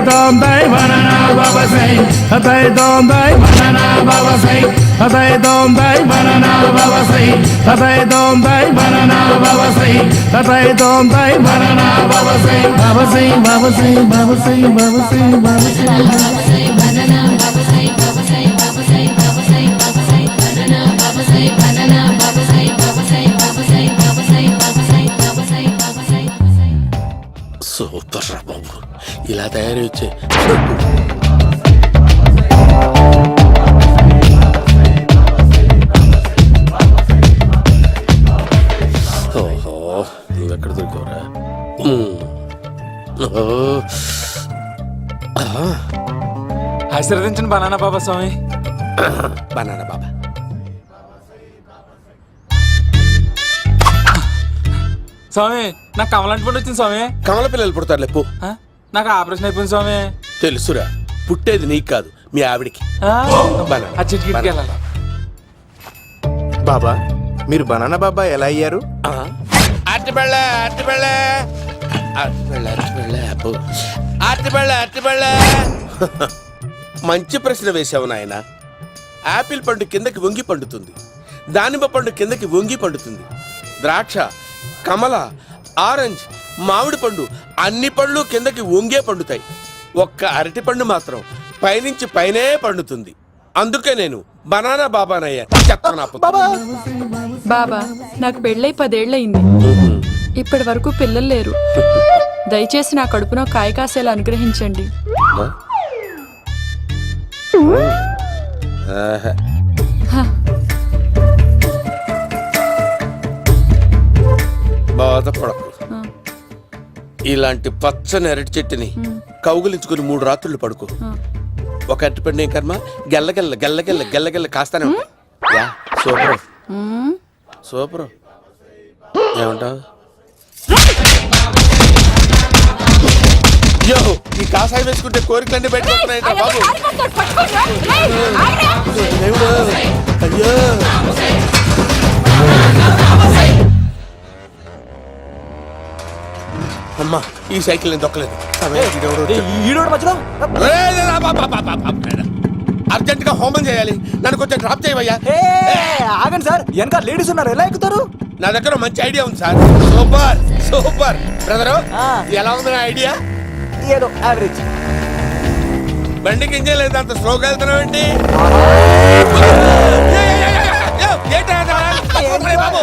dom dai banana baba say hatai dom dai banana baba say hatai dom dai banana baba say hatai dom dai banana baba say hatai dom dai banana baba say baba say baba say baba say baba say baba say banana baba say baba say baba say baba say baba say banana baba say banana baba say baba say baba say baba say baba say baba say baba say super రా బాబు ఇలా తయారీ వచ్చే ఓహో నువ్వెక్కడ దొరికావురా ఆశీర్వదించండి banana బాబా స్వామి. Banana బాబా స్వామి నాకు కమలాంటి పండు వచ్చింది స్వామి. కమల పిల్లలు పుడతారు లేపు. నాకు ఆపరేషన్ అయిపోయింది స్వామి. తెలుసురా, పుట్టేది నీకు కాదు మీ ఆవిడికి. ఆ చిటికిటికి వెళ్ళాలి. బాబా మీరు బనానా బాబా ఎలా అయ్యారు? మంచి ప్రశ్న వేసావు నాయన. ఆపిల్ పండు కిందకి వంగి పండుతుంది, దానిమ్మ పండు కిందకి వంగి పండుతుంది, ద్రాక్ష, కమల, ఆరెంజ్, మామిడి పండు అన్ని పండ్లు కిందకి వంగే పండుతాయి. ఒక్క అరటి పండు మాత్రం పైనుంచి పైనే పండుతుంది. అందుకే నేను బనానా బాబానయ్యా. బాబా నాకు పెళ్ళై 10 ఏళ్ళయింది. ఇప్పటి వరకు పిల్లలు లేరు. దయచేసి నా కడుపునో కాయ కాసేలా అనుగ్రహించండి. బాధపడకు. ఇలాంటి పచ్చని అరటి చెట్టుని కౌగులించుకుని 3 రాత్రులు పడుకో. ఒక అరటి పండు ఏం కర్మ గెల్లగెల్ల గెల్లగెల్ల గెల్లగెల్ల కాస్తానే ఉంటాయి. Super super. ఏమంటావు? యో ఈ కాసాయి వేసుకుంటే కోరికలన్నీ బయటకొస్తున్నాయి బాబు. అయ్యో అమ్మా ఈ సైకిల్ నేను దొక్కలేదు. అర్జెంట్ గా హోమం చేయాలి, నన్ను కొంచెం డ్రాప్ చేయవయ్యా. ఆగండి సార్, వెనక లేడీస్ ఉన్నారు, ఎలా ఎక్కుతారు? నా దగ్గర మంచి ఐడియా ఉంది సార్. Super super brother. ఎలా ఉంది నా ఐడియా? ఏదో యావరేజ్. బండికి ఇంజన్ లేదు, అంత స్లోగా వెళ్తున్నావు ఏంటి? బాబు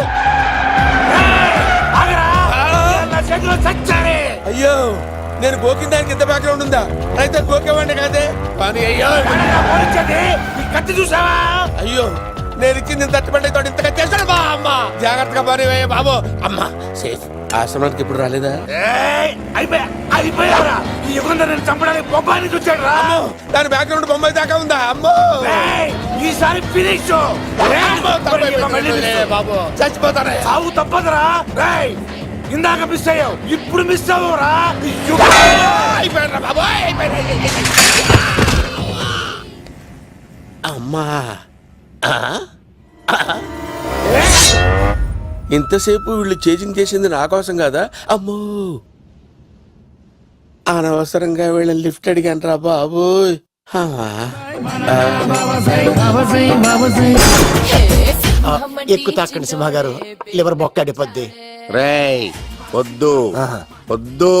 అయ్యో నేను గోకిన దానికి ఇంత బ్యాక్గ్రౌండ్ ఉందా? అయితే గోకేవాడిని కాదే. కానీ అయ్యో కత్తి చూసావా? అయ్యో నేను ఇచ్చింది తట్టుబడి తోడు ఇంతగా చేశాడు బా. అమ్మ జాగ్రత్తగా పని బాబు. అమ్మ సేఫ్. ఆశ్రమానికి ఇప్పుడు రాలేదా? దాని బ్యాక్గ్రౌండ్ బొమ్మాయి దాకా ఉందా? అమ్మో ఈసారి ఫినిష్ బాబు. చచ్చిపోతారా? సాగు తప్పదురా. ఇందాక మిస్ అయ్యావు, ఇప్పుడు మిస్ అవ్వరా? అమ్మా ఇంతసేపు వీళ్ళు చేజింగ్ చేసింది నా కోసం కాదా? అమ్మో అనవసరంగా వీళ్ళని లిఫ్ట్ అడిగాను రా బాబు. ఎక్కు తాకండి సింహ గారు, లివర్ బొక్కడిపోద్ది. రేయ్ వద్దు వద్దు,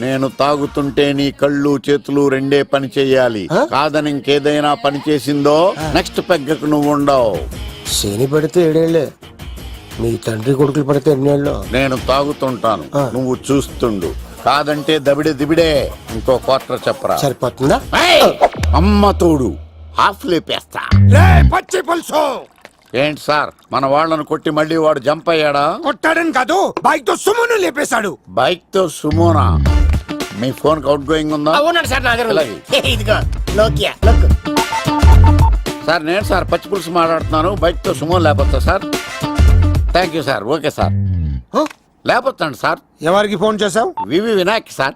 నేను తాగుతుంటే నీ కళ్ళు చేతులు రెండే పని చెయ్యాలి. కాదని ఇంకేదైనా పని చేసిందో నెక్స్ట్ పెగ్గకు నువ్వు ఉండవు. శని పడితే 7 ఏళ్ళే, మీ తండ్రి కొడుకులు పడితే 2 ఏళ్ళు. నేను తాగుతుంటాను, నువ్వు చూస్తుండు. కాదంటే దబిడే దిబిడే. ఇంకో క్వార్టర్ చెప్పరా? సరిపోతుందా? అమ్మ తోడు హాఫ్ లేపేస్తా. పచ్చి పులుసు. ఏంటి సార్, మన వాళ్ళను కొట్టి మళ్ళీ వాడు జంప్ అయ్యాడా? కొట్టాడని కాదు, బైక్ తో సుమోను లేపేశాడు. బైక్ తో సుమోనా? మీ ఫోన్ అవుట్ గోయింగ్ ఉందా? సార్ నేను సార్ పచ్చి పులుసు మాట్లాడుతున్నాను. బైక్ తో సుమో లేకపోతా sir? Thank you sir. Okay sir, లేకపోతాండి సార్. ఎవరికి ఫోన్ చేసావు? వివి వినాయక్ సార్.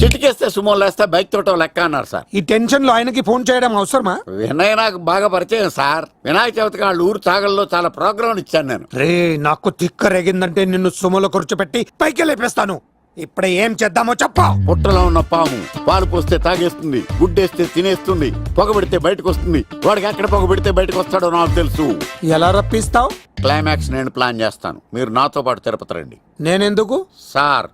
చిటికేస్తే సుమో లేస్తే బైక్ తోటో లెక్క అన్నారు సార్. ఈ టెన్షన్ లో ఆయనకి ఫోన్ చేయడం అవసరమా? వినయ్ నాకు బాగా పరిచయం సార్. వినాయక చవితికి వాళ్ళ ఊరు చాగల్లో చాలా ప్రోగ్రాం ఇచ్చాను నేను. రే నాకు తిక్క రేగిందంటే నిన్ను సుమోలో కూర్చోపెట్టి పైకి లేపేస్తాను. ఇప్పుడు ఏం చేద్దామో చెప్పు. పుట్టలో ఉన్న పాము పాలు పోస్తే తాగేస్తుంది, గుడ్డేస్తే తినేస్తుంది, పొగబెడితే బయటకు వస్తుంది. వాడికి ఎక్కడ పొగబెడితే బయటకు వస్తాడో నాకు తెలుసు. ఎలా రప్పిస్తావు? క్లైమాక్స్ నేను ప్లాన్ చేస్తాను, మీరు నాతో పాటు తిరుపతి రండి. నేనెందుకు? సార్,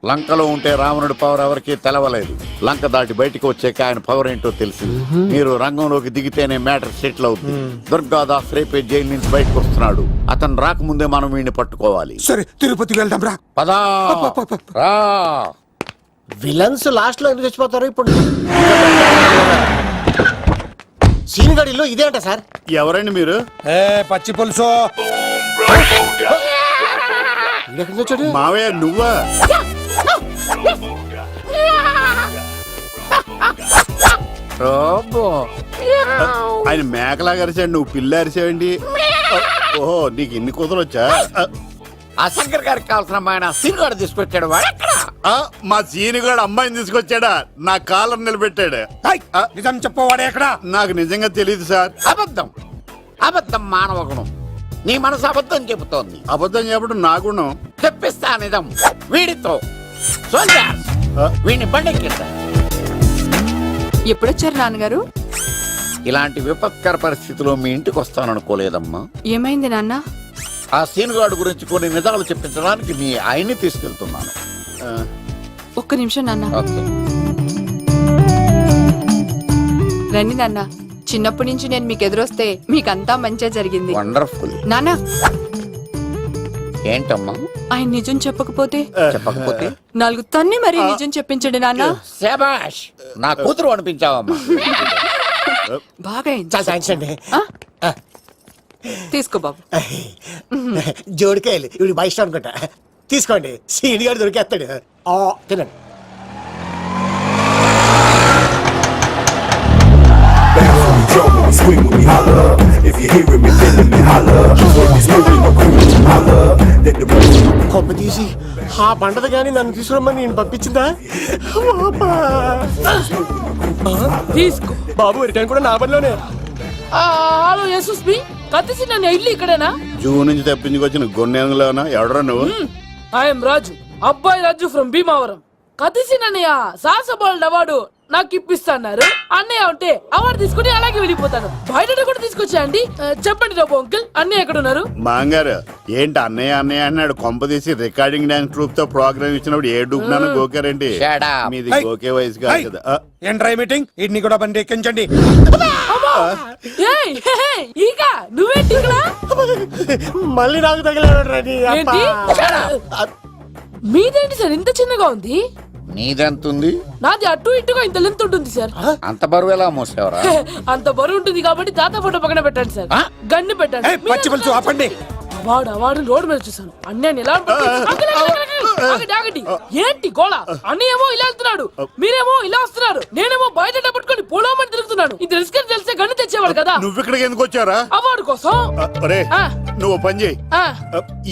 లంకలో ఉంటే రావణుడి పవర్ ఎవరికి తెలవలేదు. లంక దాటి బయటకు వచ్చాక ఆయన పవర్ ఏంటో తెలిసింది. మీరు రంగంలోకి దిగితేనే మ్యాటర్ సెటిల్ అవుతుంది. దుర్గాదాస్ రేపే జైలు నుంచి బయటకు వస్తున్నాడు. అతను రాకముందే మనం వీడిని పట్టుకోవాలి. సరే తిరుపతికి వెళ్దాం రా. పదా రా. విలన్స్ లాస్ట్ లో ఎందుకు చచ్చిపోతారు ఇప్పుడు? సీన్ గడిలో ఇదే అంట సార్. ఎవరండి మీరు? ఏ పచ్చి పులుసు. ఎక్కడి నుంచి వచ్చాడు? మావయ్య నువ్వా? ఆయన మేకలాగా అరిచాడు, నువ్వు పిల్ల అరిచావండి. ఓహో, నీకు ఇన్ని కూతురు వచ్చా? ఆ శంకర్ గారికి కావాల్సిన అమ్మాయి సీనుగాడు తీసుకొచ్చాడు. మా సీనుగాడు అమ్మాయిని తీసుకొచ్చాడా? నా కాలర్ నిలబెట్టాడు. నిజం చెప్పవాడే ఎక్కడ? నాకు నిజంగా తెలియదు సార్. అబద్ధం, అబద్ధం మానవ గుణం. నీ మనసు అబద్ధం చెబుతోంది. అబద్ధం చెప్పడం నా గుణం. తెప్పిస్తా నిజం వీడితో. వీడిని బండెక్కిస్తా. ఎప్పుడొచ్చారు నాన్నగారు? ఇలాంటి విపత్కర పరిస్థితిలో మీ ఇంటికి వస్తాననుకోలేదమ్మా. ఏమైంది నాన్న? ఆ సీనుగాడు గురించి కొన్ని నిజాలు చెప్పించడానికి మీ ఆయన్ని తీసుకెళ్తున్నాను. ఒక్క నిమిషం నాన్న. ఓకే. రండి నాన్న. చిన్నప్పటి నుంచి నేను మీకు ఎదురొస్తే మీకంతా మంచిగా జరిగింది. వండర్ఫుల్. నాన్న, ఏంటమ్మా? ఆయన నిజం చెప్పకపోతే చెప్పకపోతే నాలుగు తన్ని మరీ నిజం చెప్పించండి నాన్న. శభాష్, నా కూతురు అనిపించావమ్మా. బాగా అయింది. చాలా థ్యాంక్స్ అండి. తీసుకో బాబు. జోడికాయలు ఇవి బాగా ఇష్టం అనుకుంటా. తీసుకోండి, సీని గారు దొరికేస్తాడు. తినండి. Drum when we swing when we holler. If you hearin' me, feelin' me, holler. When we smoking, no cool, holler. Let the rest కొమ్మ తీసి ఆ పంటది కానీ నన్ను తీసుకురమ్మని నేను పంపించిందా? తీసుకో బాబు రిటర్న్ కూడా నా పనిలోనే. హలో యేసుస్ బి కత్తిసి నన్ను ఇల్లు ఇక్కడేనా? జూ నుంచి తప్పించుకొచ్చిన గొన్నెంగులోనా? ఎవడరా నువ్వు? ఐఎమ్ రాజు, అబ్బాయి రాజు ఫ్రమ్ భీమావరం. కత్తిసి నన్నయ్య సాహసబాలుడు అవార్డు నాకు ఇప్పిస్తాన్నారు. అన్నయ్య ఉంటే అవార్డు తీసుకుని అలాగే వెళ్ళిపోతాను. బయట కూడా తీసుకొచ్చాయండి. చెప్పండి రాబు అంకుల్, అన్నయ్య ఎక్కడ ఉన్నారు? మాంగారు ఏంటి అన్నయ్య అన్నయ్య అన్నాడు? కొంప తీసి రికార్డింగ్ డాన్స్ ట్రూప్ తో ప్రోగ్రామ్ ఇచ్చినప్పుడు ఏ డూబ్నాను గోకారండి? మీది గోకే వయసు కాదు కదా. ఏంట్రై మీటింగ్? ఇడ్ని కూడా బండి ఎక్కించండి. ఈక నువ్వేంటి ఇక్కడ? మళ్ళీ నాకు తగిలాడు. ఏంటి? మీదేంటి సార్ ఇంత చిన్నగా ఉంది? నీదెంతుంది? నాది అటు ఇటుగా ఇంత లెంత్ ఉంటుంది సార్. అంత బరువు ఎలా మోసేవరా? అంత బరువు ఉంటుంది కాబట్టి తాత ఫోటో పక్కన పెట్టండి సార్. గన్ను పెట్టండి. పచ్చి పులుసు ఆపండి. వాడు రోడ్డు మీద చూసాను. అన్నయ్య ఎలా ఆగండి. ఏంటి గోళ? అన్నయ్య ఏమో ఇలా వెళ్తున్నాడు, మీరేమో ఇలా వస్తున్నారు, నేనేమో బయట పట్టుకొని పొలమని తిరుగుతున్నాను. ఇది రిస్క్ అని తెలిస్తే గన్ను తెచ్చేవాడు కదా. నువ్వు ఇక్కడికి ఎందుకు వచ్చారా? అవార్డు కోసం. నువ్వు పని చేయి,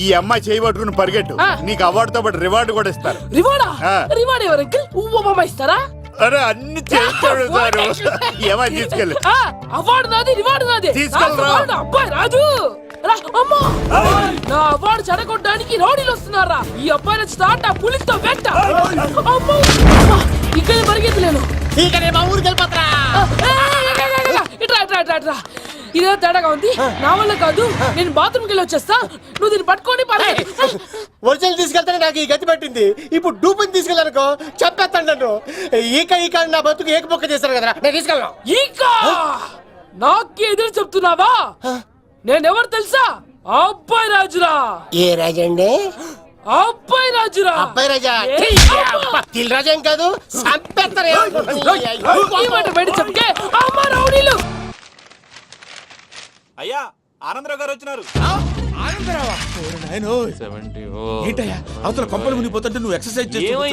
ఈ అమ్మాయి చేయి పట్టుకుని పరిగెట్టు. నీకు అవార్డుతో పాటు రివార్డు కూడా ఇస్తారు. రివార్డా? రివార్డ్ ఎవరు అంకిల్? ఉవ్వమ్మ ఇస్తారా? అరే అన్ని చేస్తాడు సార్. ఏమని తీసుకెళ్ళి అవార్డు నాది, రివార్డు నాది. తీసుకెళ్ళరా. అబ్బాయి రాజు రా. అమ్మా, నా అవార్డు చెడగొట్టడానికి రౌడీలు వస్తున్నారా? ఈ అబ్బాయి నచ్చి తాట పులితో వెంట. అమ్మో, ఇక్కడ పరిగెత్తలేను. ఇట్రా. ఇదే తేడాగా ఉంది. నా వల్ల కాదు, నేను బాత్రూమ్కి వెళ్ళి వచ్చేస్తా. నువ్వు దీన్ని పట్టుకొని ఒరిజినల్ తీసుకెళ్తానే నాకు ఈ గతి పట్టింది. ఇప్పుడు డూపుని తీసుకెళ్ళానుకో చెప్పేస్తాను నన్ను. ఈక నా బతుకు ఏకపొక్క చేశారు కదా, నేను తీసుకెళ్ళను. ఇంకా నాకు ఎదురు చెప్తున్నావా? నేనెవరు తెలుసా? అబ్బాయి రాజురా. ఏ రాజండి? అబ్బాయి రాజురా. అబ్బాయి రాజా? తిల్ రాజా ఏం కాదు, సంపేస్తారు. ఈ మాట బయట చెప్తే అమ్మ రౌడీలు. అయ్యా ఆనందరావు గారు వచ్చినారు. ఏంటయ్యా అవతల కొంపలు మునిగిపోతుంటే నువ్వు ఎక్సర్సైజ్ చేస్తున్నావు?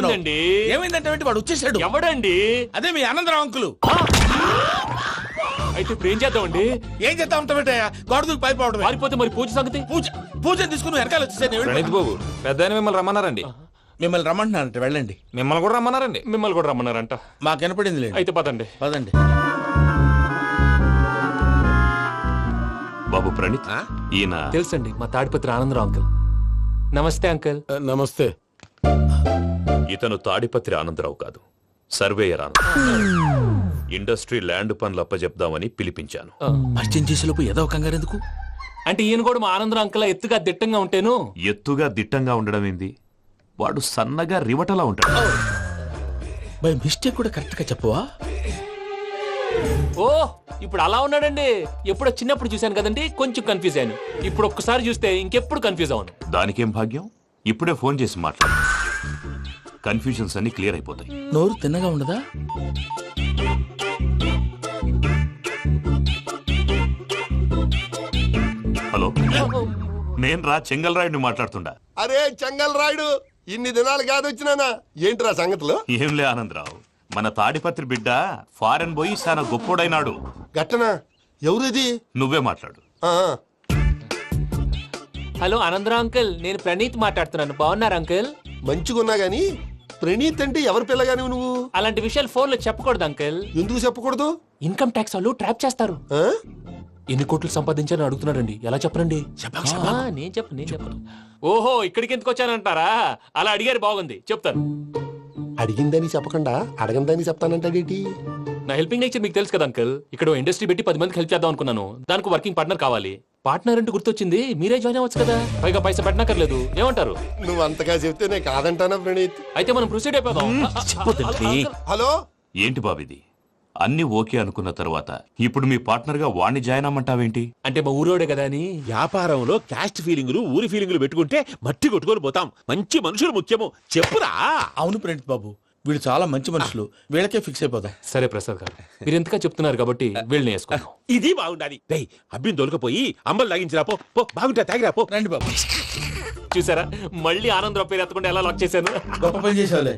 ఏమైందంటే వాడు వచ్చేసాడు. ఎవడండి? అదే మీ ఆనందరావు అంకులు. అయితే ఇప్పుడు ఏం చేద్దామండి? ఏం చేస్తా ఉంటావేటయ్యా? గొడవకు పైపోవడం. పారిపోతే మరి పూజ సంగతి? పూజ తీసుకుని వెనకాల వచ్చేసాను. ప్రణీత్ బాబు, పెద్ద మిమ్మల్ని రమ్మన్నారండి. మిమ్మల్ని రమ్మంటున్నారంట, వెళ్ళండి. మిమ్మల్ని కూడా రమ్మన్నారండి. మిమ్మల్ని కూడా రమ్మన్నారంట. మాకు వినపడింది లేదు. అయితే పదండి. పదండి. బాబు ప్రణీత్, ఈయన తెలుసండి, మా తాడిపత్రి ఆనందరావు అంకుల్. నమస్తే అంకుల్. నమస్తే. ఇతను తాడిపత్రి ఆనందరావు కాదు, సర్వేయర్ ఆనందరావు. ఇండస్ట్రీ ల్యాండ్ పనులు అప్పజెప్దామని పిలిపించాను. పరిచయం చేసేలోపు ఏదో కంగారు ఎందుకు? అంటే ఈయన కూడా మా ఆనందరావు అంకుల్ ఎత్తుగా దిట్టంగా ఉంటేను. ఎత్తుగా దిట్టంగా ఉండడం ఏంది, వాడు సన్నగా రివటలా ఉంటాడు. బై మిస్టేక్ కూడా కరెక్ట్ గా చెప్పవా? ఓ ఇప్పుడు అలా ఉన్నాడండి. ఎప్పుడో చిన్నప్పుడు చూశాను కదండి, కొంచెం కన్ఫ్యూజ్ అయ్యాను. ఇప్పుడు ఒక్కసారి చూస్తే ఇంకెప్పుడు కన్ఫ్యూజ్ అవును. దానికేం భాగ్యం, ఇప్పుడే ఫోన్ చేసి మాట్లాడు. కన్ఫ్యూజన్స్ అన్ని క్లియర్ అయిపోతాయి. నోరు తిన్నగా ఉండదా? హలో, నేను చెంగల్ రాయుడిని మాట్లాడుతుండా. అరే చెంగల్ రాయుడు, ఇన్ని దినాలు కాదు వచ్చినానా? ఏంట్రా సంగతులు? ఏంలే ఆనందరావు, మన తాడిపత్రి బిడ్డ ఫారెన్ పోయి చాలా గొప్పోడైనాడు. గట్టనా? ఎవరిది? నువ్వే మాట్లాడు. హలో ఆనందరావు అంకుల్, నేను ప్రణీత్ మాట్లాడుతున్నాను. బాగున్నారు అంకుల్? మంచిగున్నా గాని ప్రణీత్ అంటే ఎవరి పిల్లగాని నువ్వు? అలాంటి విషయాలు ఫోన్ లో చెప్పకూడదు అంకుల్. ఎందుకు చెప్పకూడదు? ఇన్కమ్ ట్యాక్స్ వాళ్ళు ట్రాప్ చేస్తారు. ఆ? ఎన్ని కోట్లు సంపాదించాలని అడుగుతున్నారండి. ఎలా చెప్పరండి? నేను చెప్పను. ఓహో, ఇక్కడికి ఎందుకు వచ్చానంటారా? అలా అడిగారు, బాగుంది, చెప్తాను. అడిగిందని చెప్పకుండా అడగందని చెప్తానంటాడేటి? నా హెల్పింగ్ నేచర్ మీకు తెలుసు కదా అంకుల్. ఇక్కడ ఇండస్ట్రీ పెట్టి 10 మందికి హెల్ప్ చేద్దాం అనుకున్నాను. దానికి వర్కింగ్ పార్ట్నర్ కావాలి. పార్ట్నర్ అంటే గుర్తొచ్చింది, మీరే జాయిన్ అవ్వచ్చు కదా. పైగా పైసా పెట్టనక్కర్లేదు. ఏమంటారు? నువ్వు అంతగా చెప్తే నేను కాదంటానా ప్రణీత్? అయితే మనం ప్రొసీడ్ అయిపోదాం. హలో, ఏంటి బాబిది, అన్ని ఓకే అనుకున్న తర్వాత ఇప్పుడు మీ పార్ట్నర్ గా వాణ్ణి జాయిన్ అమ్మంటావేంటి? అంటే మా ఊరోడే కదా అని. వ్యాపారంలో క్యాస్ట్ ఫీలింగులు, ఊరి ఫీలింగులు పెట్టుకుంటే మట్టి కొట్టుకొని పోతాం. మంచి మనుషులు ముఖ్యము, చెప్పురా. అవును ప్రణీత్ బాబు, వీళ్ళు చాలా మంచి మనుషులు, వీళ్ళకే ఫిక్స్ అయిపోదాం. సరే ప్రసాద్ గారు, మీరు ఎంతగా చెప్తున్నారు కాబట్టి వీళ్ళని వేసుకుందాం. ఇది బాగుండాలి. డై అబ్బిని దొలకపోయి అంబలు లాగించిరా పో. పో బాగుంటా, తాగిరా పో. రండి బాబు. చూసారా, మళ్ళీ ఆనందరావు పేరు ఎత్తకుండా ఎలా లాక్ చేశాను. గొప్ప పని చేసేవాళ్ళే.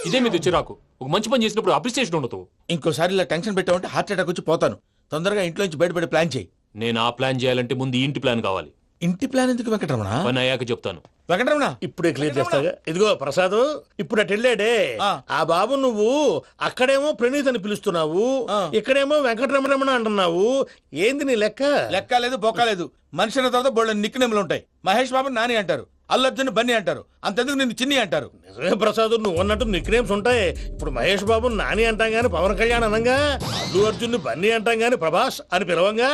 ఇదే మీద చిరాకు. ఒక మంచి పని చేసినప్పుడు అప్రిసియేషన్ ఉండదు. ఇంకోసారి ఇలా టెన్షన్ పెట్టామంటే హార్ట్ అటాక్ వచ్చి పోతాను. తొందరగా ఇంట్లో నుంచి బయటపడే ప్లాన్ చేయి. నేను ఆ ప్లాన్ చేయాలంటే ముందు ఇంటి ప్లాన్ కావాలి. ఇంటి ప్లాన్ ఎందుకు వెంకటరమణ? పని అయ్యాక చెప్తాను. వెంకటరమణ ఇప్పుడే క్లియర్ చేస్తాగా. ఇదిగో ప్రసాద్, ఇప్పుడు అటు వెళ్ళాడే ఆ బాబు, నువ్వు అక్కడేమో ప్రణీత్ అని పిలుస్తున్నావు, ఇక్కడేమో వెంకటరమణ అంటున్నావు. ఏంది నీ లెక్క? లెక్క లేదు, బొక్క లేదు. మనిషి అన్న తర్వాత బోళ్ళ నిక్నెములు ఉంటాయి. మహేష్ బాబు నాని అంటారు, అల్లు అర్జున్ బన్నీ అంటారు, అంతెందుకు నిన్ను చిన్ని అంటారు. నిజమే ప్రసాద్, నువ్వు అన్నట్టు నిక్నేమ్స్ ఉంటాయి. ఇప్పుడు మహేష్ బాబు నాని అంటాం గాని పవన్ కళ్యాణ్ అనంగా, అల్లు అర్జున్ బన్నీ అంటాం గాని ప్రభాస్ అని పిలవంగా.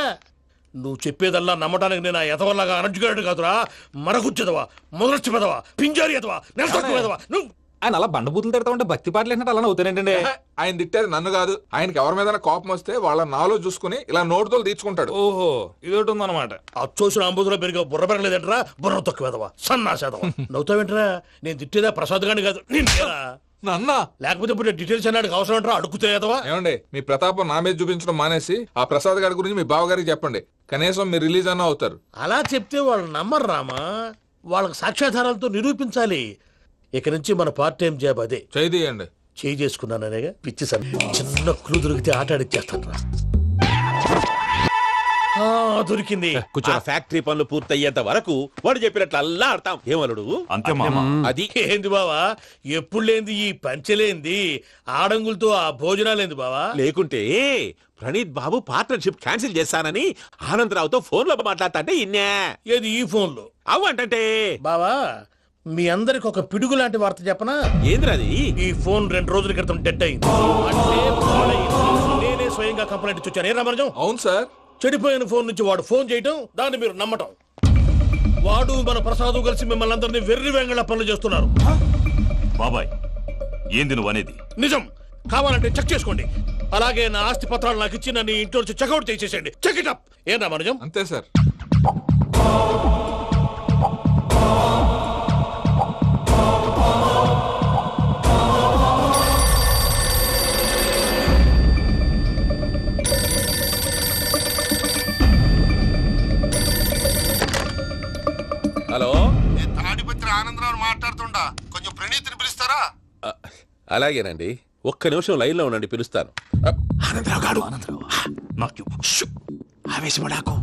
నువ్వు చెప్పేదల్లా నమ్మటానికి నేను ఎతవల్లాగా అనర్జుకేటెడ్ కాదురా. మరగుచ్చదవా, మొదలచ్చి పెదవా, పింజారి ఎదవా, నెలసొక్కు పెదవా. నువ్వు ఆయన అలా బండబూతులు తిడతా ఉంటే భక్తి పాటలు ఏంటంటే అలా అవుతానంటే. ఆయన తిట్టేది నన్ను కాదు, ఆయనకి ఎవరి మీద కోపం వస్తే వాళ్ళ నాలో చూసుకుని ఇలా నోటుతో తీర్చుకుంటాడు. ఓహో, ఇదొకటి ఉందన్నమాట. అచ్చోసిన అంబుధులో పెరిగే బుర్ర పెరగలేదంటరా, బుర్ర తొక్కువేదవా, సన్నాసేదవా. నవ్వుతావేంట్రా? నేను తిట్టేదా ప్రసాద్ గాని కాదు, నిన్నేరా. నన్నా? లేకపోతే ఇప్పుడు డీటెయిల్స్ అన్నాడు అవసరం అంటారా? అడుగుతాయేదవా. ఏమండి, మీ ప్రతాపం నా మీద చూపించడం మానేసి ఆ ప్రసాద్ గారి గురించి మీ బావగారికి చెప్పండి. కనీసం మీరు రిలీజ్ అన్న అవుతారు. అలా చెప్తే వాళ్ళు నమ్మరు రామా. వాళ్ళకి సాక్ష్యాధారాలతో నిరూపించాలి. ఇక నుంచి మన పార్ట్ టైం జాబ్ అదే. చేయండి. చేయి చేసుకున్నాననేగా పిచ్చి సార్. చిన్న క్లూ దొరికితే ఆట ఆడిచ్చేస్తాను రా. దొరికింది. కొంచెం ఫ్యాక్టరీ పనులు పూర్తయ్యేంత వరకు వాడు చెప్పినట్లు అల్లా ఆడతాం. ఏమలుడు అంతే మామ. అది ఏంది బావా, ఎప్పుడు లేంది ఈ పంచలేంది, ఆడంగులతో ఆ భోజనాలేంది బావా? లేకుంటే ప్రణీత్ బాబు పార్ట్నర్షిప్ క్యాన్సిల్ చేస్తానని ఆనందరావుతో ఫోన్ లో మాట్లాడతా ఇన్నే. ఏది ఈ ఫోన్ లో? అవు అంటే బావా, మీ అందరికి ఒక పిడుగు లాంటి వార్త చెప్పనా? ఏంద్రది? ఈ ఫోన్ 2 రోజుల క్రితం డెడ్ అయింది. అంటే పాడైంది. నేనే స్వయంగా కంప్లైంట్ ఇచ్చి వచ్చాను. ఏ రామరాజం? అవును సార్. చెడిపోయిన ఫోన్ నుంచి వాడు ఫోన్ చేయటం, దాన్ని మీరు నమ్మటం. వాడు మన ప్రసాదు కలిసి మిమ్మల్ని అందరినీ వెర్రి వెంగళ పనులు చేస్తున్నారు. బాబాయ్, ఏంది నువ్వు అనేది? నిజం. కావాలంటే చెక్ చేసుకోండి. అలాగే నా ఆస్తి పత్రాలు నాకు ఇచ్చి నన్ను ఇంట్లో నుంచి చెక్అౌట్ చేసేసండి. Check it up. ఏం రామరాజం? అంతే సార్. హలో, తాడిపత్రి ఆనందరావు మాట్లాడుతుండా, కొంచెం ప్రణీతిని పిలుస్తారా? అలాగేనండి, ఒక్క నిమిషం లైన్ లో ఉండండి, పిలుస్తాను. ఆనందరావు గాడు నాకు ఆవేశపడాకు.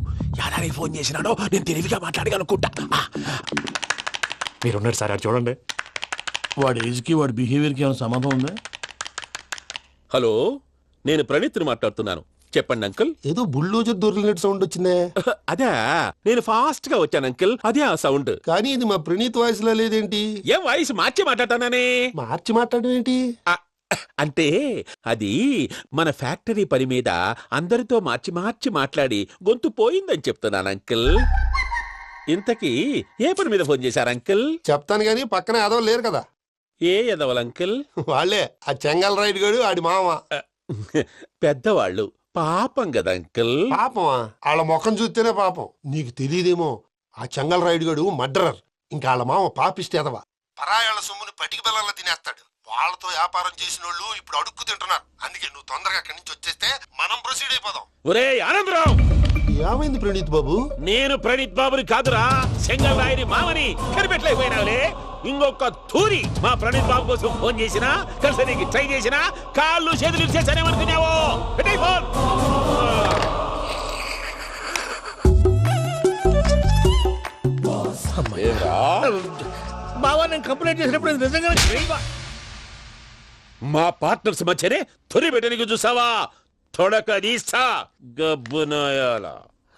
యాదానికి ఫోన్ చేసినాడో నేను తెలివిగా మాట్లాడగలనుకుంటా. మీరున్నారు సార్, అది చూడండి. వాడి ఏజ్కి వాడి బిహేవియర్కి ఏమైనా సంబంధం ఉందా? హలో, నేను ప్రణీత్ని మాట్లాడుతున్నాను. చెప్పండి అంకుల్. ఏదో బుల్డోజర్ దొరికినట్టు సౌండ్ వచ్చిందే. అదే నేను ఫాస్ట్ గా వచ్చాను అంకుల్, అదే ఆ సౌండ్. కానీ ఇది మా ప్రణీత్ వాయిస్ లో లేదేంటి? ఏం వాయిస్ మార్చి మాట్లాడతానని? మార్చి మాట్లాడడం ఏంటి? అంటే అది మన ఫ్యాక్టరీ పని మీద అందరితో మార్చి మార్చి మాట్లాడి గొంతు పోయిందని చెప్తున్నాను అంకుల్. ఇంతకీ ఏ పని మీద ఫోన్ చేశారు అంకుల్? చెప్తాను గానీ పక్కన ఏదో లేరు కదా. ఏ ఎదవలు అంకుల్? వాళ్ళే ఆ చెంగల్ రైడ్ గడు ఆడి మామ. పెద్దవాళ్ళు పాపం కదా అంకుల్. పాపమా? వాళ్ళ ముఖం చూస్తేనే పాపం. నీకు తెలియదేమో, ఆ చెంగల్ రైడ్ గడు మర్డరర్. ఇంకా వాళ్ళ మామ పాపిస్తేదవా. పరాయాళ్ళ సొమ్ముని పటికి బెల్లంలో తినేస్తాడు. వాళ్ళతో వ్యాపారం చేసిన వాళ్ళు ఇప్పుడు అడుక్కు తింటున్నారు. అందుకే నువ్వు తొందరగా అక్కడి నుంచి వచ్చేస్తే మనం ప్రొసీడ్ అయిపోదాం. ఒరే ఆనందరావు! ఏమైంది ప్రణీత్ బాబు? నేను ప్రణీత్ బాబుని కాదురా, సెంగల్ రాయని మామని కనిపెట్టలేకపోయినావులే. ఇంకొక తూరి మా ప్రణీత్ బాబు కోసం ఫోన్ చేసినా, కలిసి నీకు ట్రై చేసినా కాళ్ళు చేతులు ఇచ్చేసానేమనుకున్నావో. పెట్టేయ్ ఫోన్. బావా నేను కంప్లైంట్ చేసినప్పుడు ఇది నిజంగా మా పార్ట్నర్స్ మధ్యనే తొలి పెట్టడానికి చూసావా? తొడక నీస్తా గబ్బునాయాల.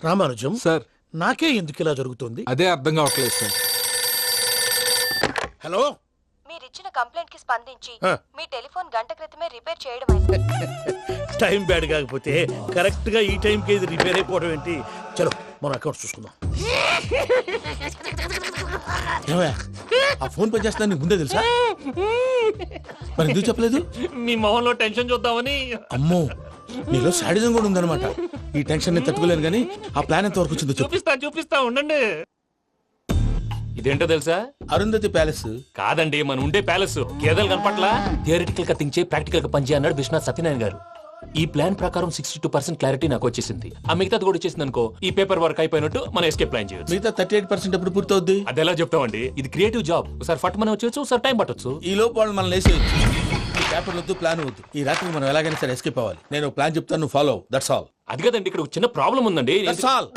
రామానుజం సార్, నాకే ఎందుకు ఇలా జరుగుతుంది? అదే అర్థం కావట్లేదు సార్. హలో, మీరిచ్చిన కంప్లైంట్ కి స్పందించి మీ టెలిఫోన్ గంట క్రితమే రిపేర్ చేయడం. టైం బ్యాడ్ కాకపోతే కరెక్ట్ గా ఈ టైం కి ఇది రిపేర్ అయిపోవడం ఏంటి? చలో మన అకౌంట్ చూసుకుందాం. ఏమయ్య, ఆ ఫోన్ పని చేస్తున్నా నీకు ముందే తెలుసా? మరి ఎందుకు చెప్పలేదు? మీ మొహంలో టెన్షన్ చూద్దామని. అమ్మో, నీలో శాడిజం కూడా ఉందన్నమాట. ఈ టెన్షన్ ని తట్టుకోలేను కానీ ఆ ప్లాన్ ఎంత వరకు వచ్చిందో చూపిస్తా ఉండండి. ఇదేంటో తెలుసా? అరుంధతి ప్యాలెస్ కాదండి, మన ఉండే ప్యాలెస్. గేదెలు కనపట్లా? థియరిటికల్ గా థింక్ చేయి, ప్రాక్టికల్ గా పనిచేయ అన్నాడు విశ్వనాథ్ సత్యనారాయణ గారు. ఈ ప్లాన్ ప్రకారం 62% క్లారిటీ నాకు వచ్చేసింది. ఆ మిగతాది కూడా వచ్చేసింది అనుకో, ఈ పేపర్ వర్క్ అయిపోయినట్టు మనం ఎస్కేప్ ప్లాన్ చేయొచ్చు. మిగతా 38% ఎప్పుడు పూర్తవుద్ది? అది ఎలా చెప్తామండి? ఇది క్రియేటివ్ జాబ్. ఒకసారి ఫట్ మనం వచ్చేయచ్చు, ఒకసారి టైం పట్టొచ్చు. ఈ లోపు వాళ్ళు మనం లేసేయచ్చు. ఈ పేపర్ వద్దు, ప్లాన్ వద్దు. ఈ రాత్రికి మనం ఎలాగైనా సరే ఎస్కేప్ అవ్వాలి. నేను ప్లాన్ చెప్తాను, నువ్వు ఫాలో. That's all. అది కదండి, ఇక్కడ ఒక చిన్న ప్రాబ్లం ఉందండి. That's all.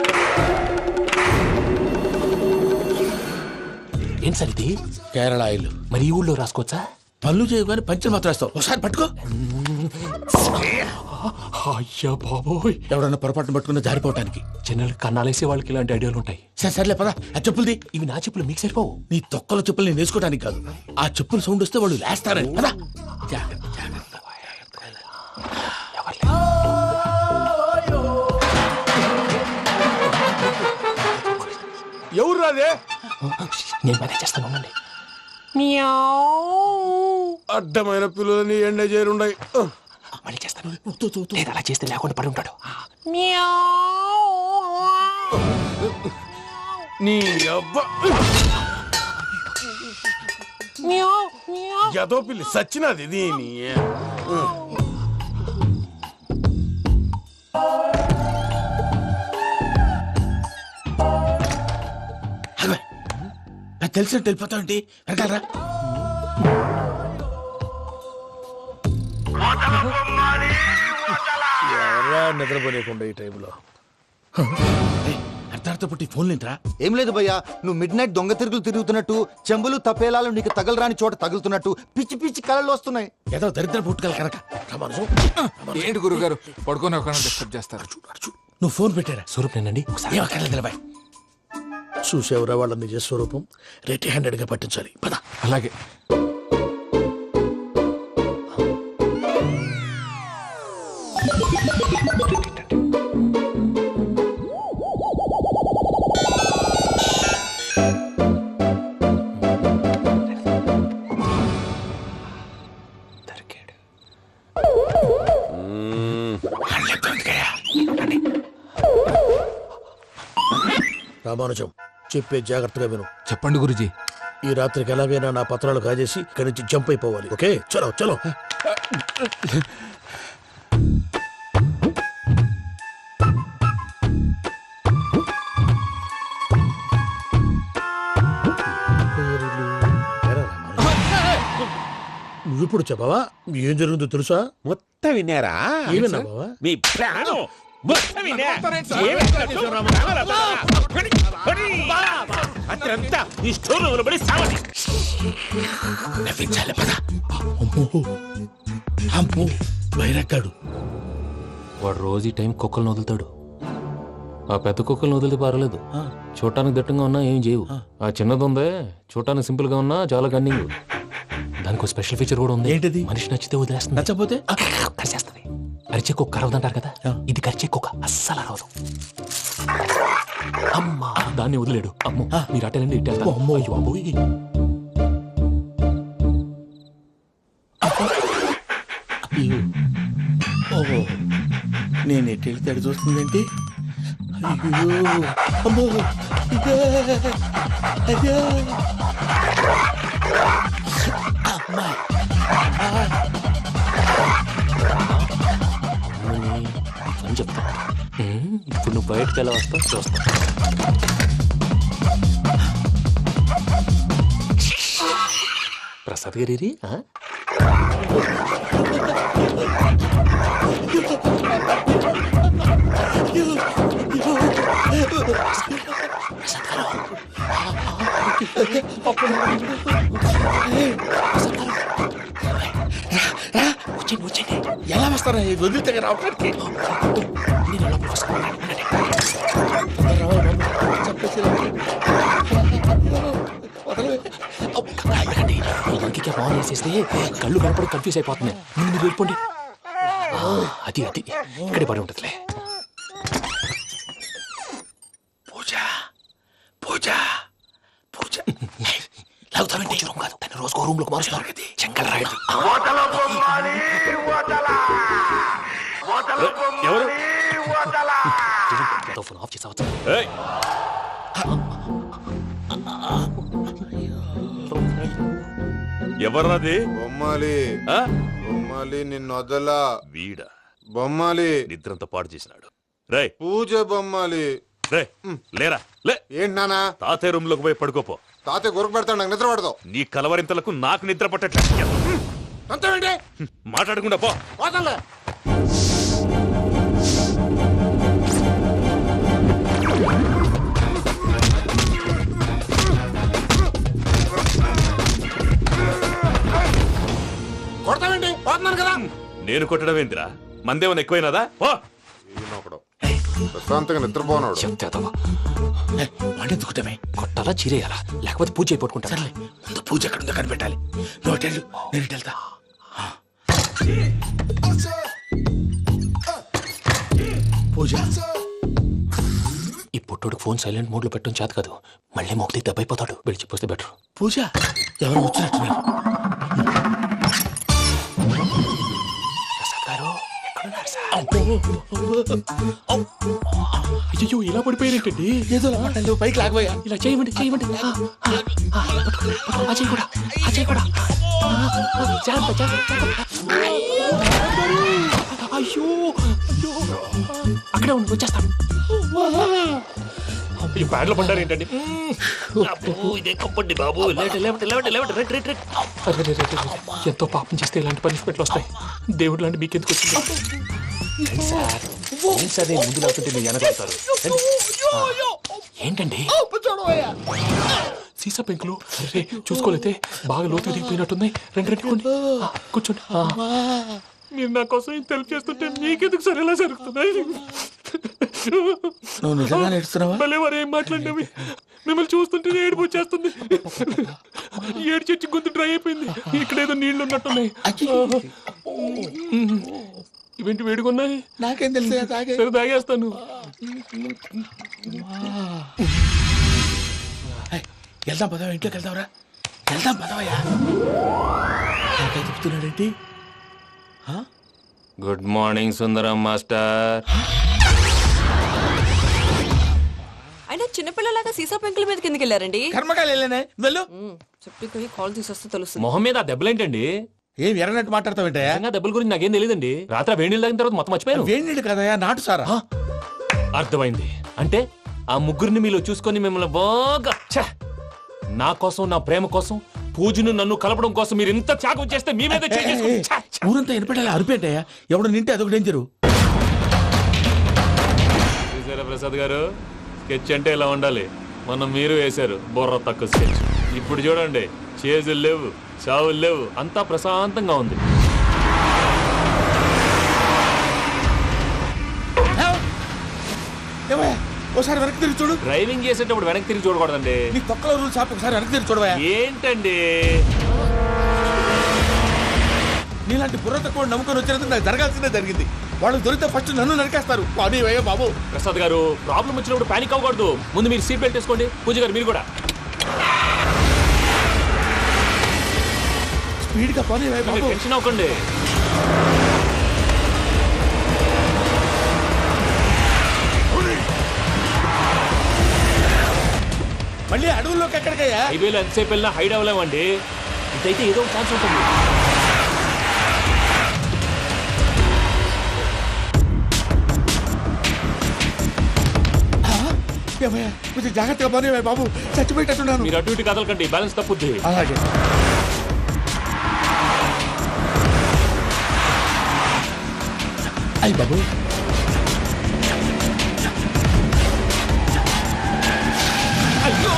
ఏం సార్ ఇది? కేరళ ఆయిల్. మరి ఈ ఊళ్ళో రాసుకోవచ్చా? పనులు చేయవు కానీ పంచర్ మాత్రం వేస్తావు. ఒకసారి పట్టుకో. అయ్యా బాబోయ్, ఎవడన్నా పొరపాటున పట్టుకున్న జారిపోవటానికి. జనరల్ కన్నాలేసే వాళ్ళకి ఇలాంటి ఐడియాలు ఉంటాయి. సర్లే పదా, ఆ చెప్పులది. ఇవి నా చెప్పులు, మీకు సరిపోవు. నీ తొక్కల చెప్పులు నేను వేసుకోవడానికి కాదు, ఆ చెప్పులు సౌండ్ వస్తే వాళ్ళు లేస్తారని. పదా. ఎవరు రాదే? నేను మేనేజ్ చేస్తాను, ఉండండి. అడ్డమైన పిల్లలని ఎండ చేరుండయి. మళ్ళీ చేస్తాను. లేదు, అలా చేస్తే లేకుండా పడి ఉంటాడు. నీ అబ్బ ఎదో పిల్లి సచ్చినది దీని. తెలిసినట్టు వెళ్ళిపోతావు ఏంటి? వెనకాలరా. నిద్రపోలేకుండా ఈ టైంలో అర్ధార్థ పుట్టి ఫోన్ లేంట్రా. ఏం లేదు భయ్యా, నువ్వు మిడ్ నైట్ దొంగ తిరుగులు తిరుగుతున్నట్టు, చెంబులు తపేలాలు నీకు తగలరాని చోట తగులుతున్నట్టు పిచ్చి పిచ్చి కళలు వస్తున్నాయి. ఏదో దరిద్ర పుట్టుకల కనుక. ఏంటి గురుగారు పడుకొని ఒక డిస్టర్బ్ చేస్తారు? నువ్వు ఫోన్ పెట్టారా? స్వరూప్ నేనండి. నిలబాయ్. చూసేవరా వాళ్ళ నిజ స్వరూపం. రెట్టి హ్యాండెడ్ గా పట్టించాలి. పద. అలాగే. రామానుజం, చెప్పే జాగ్రత్తగా విను. చెప్పండి గురుజీ. ఈ రాత్రికి ఎలాగైనా నా పత్రాలు కాజేసి ఇక్కడి నుంచి జంప్ అయిపోవాలి. ఓకే, చలో చలో. నువ్విప్పుడు చెప్పవా? ఏం జరిగిందో తెలుసా? మొత్తం విన్నారా? ఏమన్నా బావా? మీ ప్రాణం అత్రంతా ఈ స్టోర్ పడి సావని. నవ్వించాలి. పద. అమ్మో అమ్మో, వైరక్కాడు. వాడు రోజు ఈ టైం కుక్కలను వదులుతాడు. ఆ పెద్ద కుక్కలను వదిలితే పర్వాలేదు, చూడటానికి దట్టంగా ఉన్నా ఏం చేయవు. ఆ చిన్నది ఉందే, చూడటానికి సింపుల్ గా ఉన్నా చాలా కన్నింగ్. దానికి స్పెషల్ ఫీచర్ కూడా ఉంది. ఏంటిది? మనిషి నచ్చితే వదిలేస్తుంది, నచ్చపోతే కరిచేస్తుంది. అరిచే కుక్క అరవదంటారు కదా, ఇది కరిచే కుక్క అస్సలు అరవదు. అమ్మా, దాన్ని వదిలేడు. అమ్మో, మీరు అటెండి ఇటు వెళ్తారు. అమ్మో, అయ్యో అబ్బోయ్. ఓహో, నేను ఎటు వెళ్తే అటు చూస్తుందేంటి? అయ్యో, అమ్మో, ఇదే, అయ్యో. అమ్మా, అని చెప్తా. ఇప్పుడు నువ్వు బయటకు ఎలా వస్తావు చూస్తా. ప్రసాద్ గారి ఎలా వస్తారా వదిలితే రావడానికి? ఫోన్ వేసేస్తే కళ్ళు కనపడి కన్ఫ్యూజ్ అయిపోతున్నాయి. మీరు వెళ్ళిపోండి. అది అది ఇక్కడే పడి ఉంటుందిలే. పూజ పూజ పూజ లాగుతామంటే రూమ్ కాదు, దాన్ని రోజుకో రూమ్ లోకి మారుస్తున్నారు కదా. చెంగల్ రాయుడు ఫోన్ ఆఫ్ చేసావచ్చు. ఎవర్రాది? బొమ్మాలి బొమ్మాలి నిన్ను వదలా. వీడా బొమ్మాలి నిద్రంతా పాడు చేసినాడు. రే పూజ బొమ్మాలి. రే లేరా లే. ఏంటి నానా? తాతయ్య రూమ్ లోకి పోయి పడుకోపో. తాతయ్య గురకు పెడతాడు, నాకు నిద్ర పడతావు. నీ కలవరింతలకు నాకు నిద్ర పట్టట్లేదు. అంతేంటి? మాట్లాడకుండా పో. పోతాలే. కొడతావేంటి? పోతున్నాను కదా. నేను కొట్టడం ఏంటిరా? మందేమన్నా ఎక్కువైనదా? పో. ప్రశాంతంగా నిద్రపోనాడు. చెప్తావా? వాడెందుకుంటామే? కొట్టాలా చీరేయాలా, లేకపోతే పూజ అయిపోట్టుకుంటా. ముందు పూజ ఎక్కడ ఉందో కనిపెట్టాలి. నువ్వు వెళ్ళు, నేను ఇటు వెళ్తా. పూజ ఈ పుట్టోడు ఫోన్ సైలెంట్ మోడ్ లో పెట్టడం చేత కాదు, మళ్ళీ మోగితే దెబ్బైపోతాడు. వెళ్ళి చెప్పొస్తే బెటర్. పూజ ఎవరు వచ్చినట్టున్నారు? ప్రసాద్ గారు ఎక్కడున్నారు సార్? అయ్యో, ఇలా పడిపోయినట్టండి. ఏదో మాట్లాడలేవు, పైకి లాగబోయా. ఇలా చేయమండి చేయమండి. అజయ్ కూడా అజయ్ కూడా జాగ్రత్త జాగ్రత్త. అయ్యో అక్కడే ఉండి వచ్చేస్తాను. ఈ బ్యాడ్లో పడ్డారు ఏంటండి? ఎంతో పాపం చేస్తే ఇలాంటి పనిష్మెంట్లు వస్తాయి. దేవుడు లాంటి మీకెందుకు వచ్చింది సార్? నేను ముందు లేకుంటే మీరు వెనకాడతారు. ఏంటండి సీసా పెంకులు? అరే చూసుకోలేతే బాగా లోతు దిగిపోయినట్టున్నాయి. రెండు రెండు కూర్చోండి. మీరు నా కోసం ఇంత హెల్ప్ చేస్తుంటే మీకెందుకు సరే ఎలా జరుగుతున్నాయి? నువ్వు నిజంగా నేర్చుతున్నావా? భలే వారు ఏం మాట్లాడినవి. మిమ్మల్ని చూస్తుంటే ఏడుపు వచ్చేస్తుంది. ఏడు చెట్టు గొంతు డ్రై అయిపోయింది. ఇక్కడ ఏదో నీళ్లు ఉన్నట్టున్నాయి. ఇవేంటి వేడుకున్నాయి? నాకేం తెలుసు, సరే తాగేస్తాను. వెళ్దాం పదవా, ఇంట్లోకి వెళ్దాంరా. వెళ్దాం పదవయ్యా. చెప్తున్నాడేంటి? గుడ్ మార్నింగ్ సుందరం మాస్టర్. అయినా చిన్నపిల్లలాగా సీసా పెంకుల మీద కిందకి వెళ్ళారండి. కర్మకాయలు వెళ్ళానే, వెళ్ళు. చెప్పి కాల్ తీసేస్తే తెలుస్తుంది. మొహం మీద ఆ దెబ్బలేంటండి? ఏం ఎర్రనట్టు మాట్లాడతావేంటయ్యా? దెబ్బల గురించి నాకేం తెలియదండి. రాత్రి వేడి నీళ్ళు తాగిన తర్వాత మొత్తం మర్చిపోయాను. వేడి నీళ్ళు కదయ్యా, నాటు సారా. అర్థమైంది. అంటే ఆ ముగ్గురిని మీలో చూసుకొని మిమ్మల్ని బాగా నా కోసం, నా ప్రేమ కోసం, పూజను నన్ను కలపడం కోసం మీరు ఇంత త్యాగం చేస్తే మీ మీద ఊరంతా వినపడేలా అరిపేంటయ్యా. ఎవడు నింటే అదొక డేంజరు. చూసారా ప్రసాద్ గారు, స్కెచ్ అంటే ఇలా ఉండాలి. మనం మీరు వేశారు బుర్ర తక్కువ స్కెచ్. ఇప్పుడు చూడండి, చేజులు లేవు, చావులు లేవు, అంతా ప్రశాంతంగా ఉంది. ఓసారి వెనక్కి తిరిగి చూడు. డ్రైవింగ్ చేసేటప్పుడు వెనక్కి తిరిగి చూడకూడదండి. నీ తొక్కలో రూల్స్ ఆపు, ఒకసారి వెనక్కి తిరిగి చూడవా. ఏంటండి నీలాంటి బుర్ర తక్కువ నమ్ముకొని వచ్చినందుకు నాకు జరగాల్సిందే జరిగింది. వాళ్ళు దొరికితే ఫస్ట్ నన్ను నరికేస్తారు. అది అయ్యో బాబు. ప్రసాద్ గారు, ప్రాబ్లం వచ్చినప్పుడు పానిక్ అవ్వకూడదు. ముందు మీరు సీట్ బెల్ట్ వేసుకోండి. పూజ గారు మీరు కూడా స్పీడ్గా పని బాబు. టెన్షన్ అవ్వకండి. మళ్ళీ అడవుల్లోకి ఎక్కడికయ్యా? హైవేలో ఎంతసేపు వెళ్ళినా హైడ్ అవ్వలేమండి. ఇదైతే ఏదో ఒక ఛాన్స్ ఉంటుంది. కొంచెం జాగ్రత్తగా పని బాబు, చచ్చిపోయేటట్టున్నాను. మీరు అటు ఇటు కదలకండి, బ్యాలెన్స్ తప్పుద్ది. అలాగే. అయ్యి బాబు, అయ్యో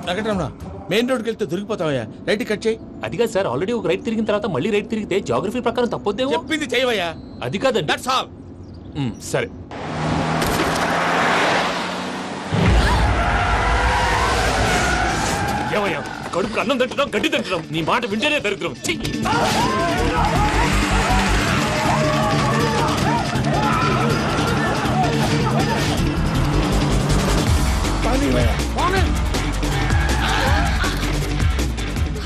వెంకటరమణ, మెయిన్ రోడ్కి వెళ్తే దొరికిపోతావయ్యా. రైట్ కట్ చేయి. అది కాదు సార్, ఆల్రెడీ ఒక రైట్ తిరిగిన తర్వాత మళ్ళీ రైట్ తిరిగితే జాగ్రఫీ ప్రకారం తప్పొద్దేమో. చెప్పింది చేయవయ్యా. అది కాదండి. That's all. సరే. ఏమయ్యా, కడుపుకు అన్నం తింటున్నాం, గడ్డి తింటున్నాం. నీ మాట వింటేనే దరిద్రం.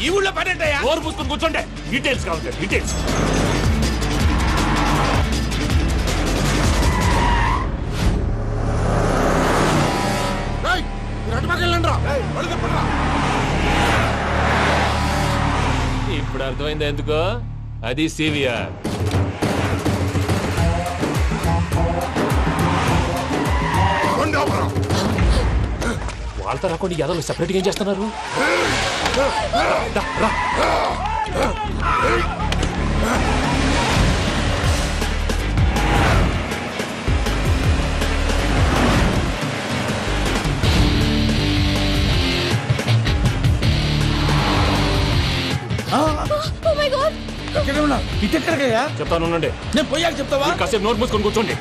ఈ ఊళ్ళో పని ఏంటయ్యా? ఓరు పుస్తకం కూర్చోండి. డీటెయిల్స్ కావాలి, డీటెయిల్స్. ఇప్పుడు అర్థమైంది ఎందుకో. అది సివిఆర్. వాళ్ళతో రాకుండా యాదవ్ సెపరేట్గా ఏం చేస్తున్నారు? రా. ఇటెక్కడికయ్యా? చెప్తాను ఉండండి. నేను పోయాక చెప్తావా? కాసేపు నోట్ మూసుకొని కూర్చోండి.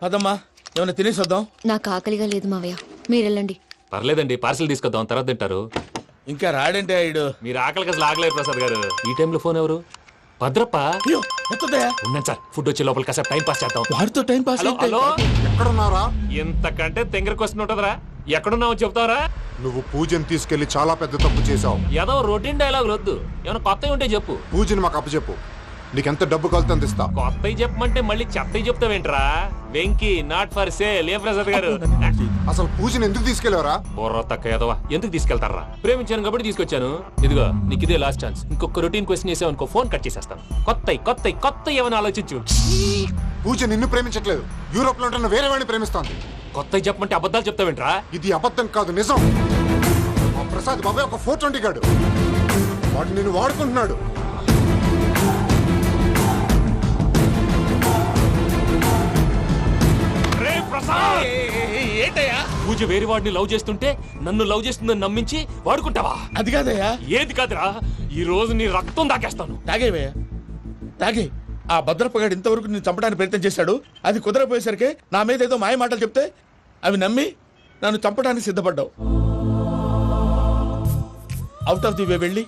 అదమ్మా, ఏమైనా తినేసి వద్దాం. నాకు ఆకలిగా లేదు మావయ్య, మీరు వెళ్ళండి. పర్లేదండి, పార్సిల్ తీసుకొద్దాం, తర్వాత తింటారు. ఇంకా రాడంటే ఆయుడు. మీరు ఆకలికి అసలు ఆగలేదు ప్రసాద్ గారు. ఈ టైంలో ఫోన్ ఎవరు? భద్రప్ప. ఉన్నాను సార్, ఫుడ్ వచ్చే లోపల కాసేపు టైం పాస్ చేద్దాం. వాడితో టైం పాస్. హలో, ఎక్కడున్నారా? ఇంతకంటే తెంగర క్వశ్చన్ ఉంటుందిరా. ఎక్కడున్నావు చెప్తావరా? నువ్వు పూజని తీసుకెళ్లి చాలా పెద్ద తప్పు చేశావు. ఏదో రొటీన్ డైలాగులు వద్దు, ఏమైనా కొత్తవి ఉంటే చెప్పు. పూజని మాకు అప్పచెప్పు, నీకెంత డబ్బు కలితే అందిస్తా. కొత్తవి చెప్పమంటే మళ్ళీ చెత్తవి చెప్తావేంట్రా? Venky not for sale. ఏ ప్రసాద్ గారు, అసలు పూజని ఎందుకు తీసుకెళ్లేవరా? బుర్ర తక్క ఏదవా, ఎందుకు తీసుకెళ్తారా? ప్రేమించాను కాబట్టి తీసుకొచ్చాను. ఇదిగో నీకు ఇదే లాస్ట్ ఛాన్స్. ఇంకొక రొటీన్ క్వశ్చన్ చేసావు అనుకో, ఫోన్ కట్ చేసేస్తాను. కొత్త ఏమైనా ఆలోచించు. పూజ నిన్ను ప్రేమించట్లేదు, యూరోప్ లో ఉంటున్న వేరే వాడిని ప్రేమిస్తాంది. కొత్తవి చెప్పమంటే అబద్ధాలు చెప్తావేంట్రా? ఇది అబద్ధం కాదు, నిజం. ఆ ప్రసాద్ బాబాయ్ ఒక 420 గాడు, వాడు నిన్ను వాడుకుంటున్నాడు. ఏంటయ్యా? పూజ వేరే వాడిని లవ్ చేస్తుంటే నన్ను లవ్ చేస్తుందని నమ్మించి వాడుకుంటావా? అది కాదయ్యా. ఏది కాదురా, ఈ రోజు నీ రక్తం దాకేస్తాను. తాగేవయ్యా, తాగే. ఆ భద్రపగాడు ఇంతవరకు నేను చంపడానికి ప్రయత్నం చేశాడు. అది కుదరపోయేసరికి నా మీద ఏదో మాయ మాటలు చెప్తే అవి నమ్మి నన్ను చంపడానికి సిద్ధపడ్డావు. అవుట్ ఆఫ్ ది వే వెళ్ళి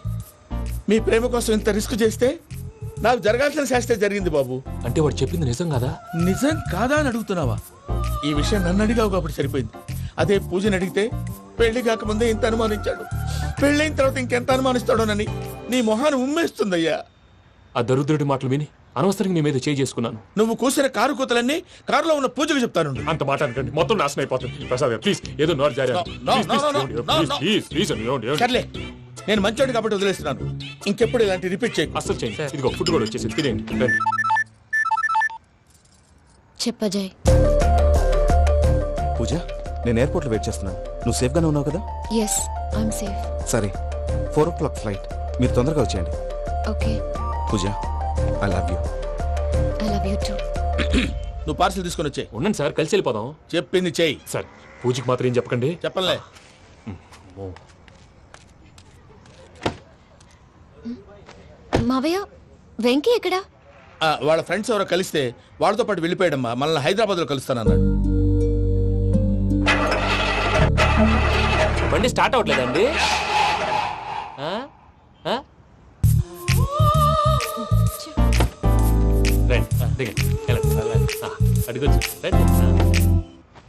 మీ ప్రేమ కోసం ఇంత రిస్క్ చేస్తే నాకు జరగాల్సిన శాస్త్రే జరిగింది బాబు. అంటే వాడు చెప్పింది నిజం కదా? నిజం కాదా అని అడుగుతున్నావా? ఈ విషయం నన్ను అడిగావు కాబట్టి సరిపోయింది. అదే పూజని అడిగితే పెళ్లి కాకముందే ఇంత అనుమానించాడు, పెళ్ళైన తర్వాత ఇంకెంత అనుమానిస్తాడోనని నీ మొహాన్ని ఉమ్మేస్తుందయ్యా. ఆ దరిద్రుడి మాటలు విని అనవసరంగా నీ మీద చేయి చేసుకున్నాను. నువ్వు కూసిన కారు కూతలన్నీ కారులో ఉన్న పూజకు చెప్తాను. అంత మాట అనకండి, మొత్తం నాశనం అయిపోతుంది. ప్రసాద్ ప్లీజ్ ఏదో నోరు జారీ. సర్లే, నేను మంచోడు కాబట్టి వదిలేస్తున్నాను. ఇంకెప్పుడు ఇలాంటి రిపీట్ చేయి. అసలు చేయండి. ఇదిగో ఫుడ్ కూడా వచ్చేసి తినేయండి. రండి. చెప్పజాయ్. పూజ, నేను ఎయిర్పోర్ట్ లో వెయిట్ చేస్తున్నాను. నువ్వు సేఫ్ గానే ఉన్నావు కదా? Yes, I'm safe. సరే, 4 o'clock ఫ్లైట్. మీరు తొందరగా వచ్చేయండి. Okay. Pooja, I love you. I love you too. నువ్వు పార్సల్ తీసుకొని వచ్చే. ఉండండి సార్, కలిసి వెళ్ళిపోదాం. చెప్పింది చెయ్యి. సార్ పూజకి మాత్రం ఏం చెప్పకండి. చెప్పలే. మావయ్య, వెంకీ ఎక్కడా? వాళ్ళ ఫ్రెండ్స్ ఎవరో కలిస్తే వాళ్ళతో పాటు వెళ్ళిపోయాడమ్మా. మనల్ని హైదరాబాద్ లో కలుస్తానన్నాడు. బండి స్టార్ట్ అవ్వట్లేదండి.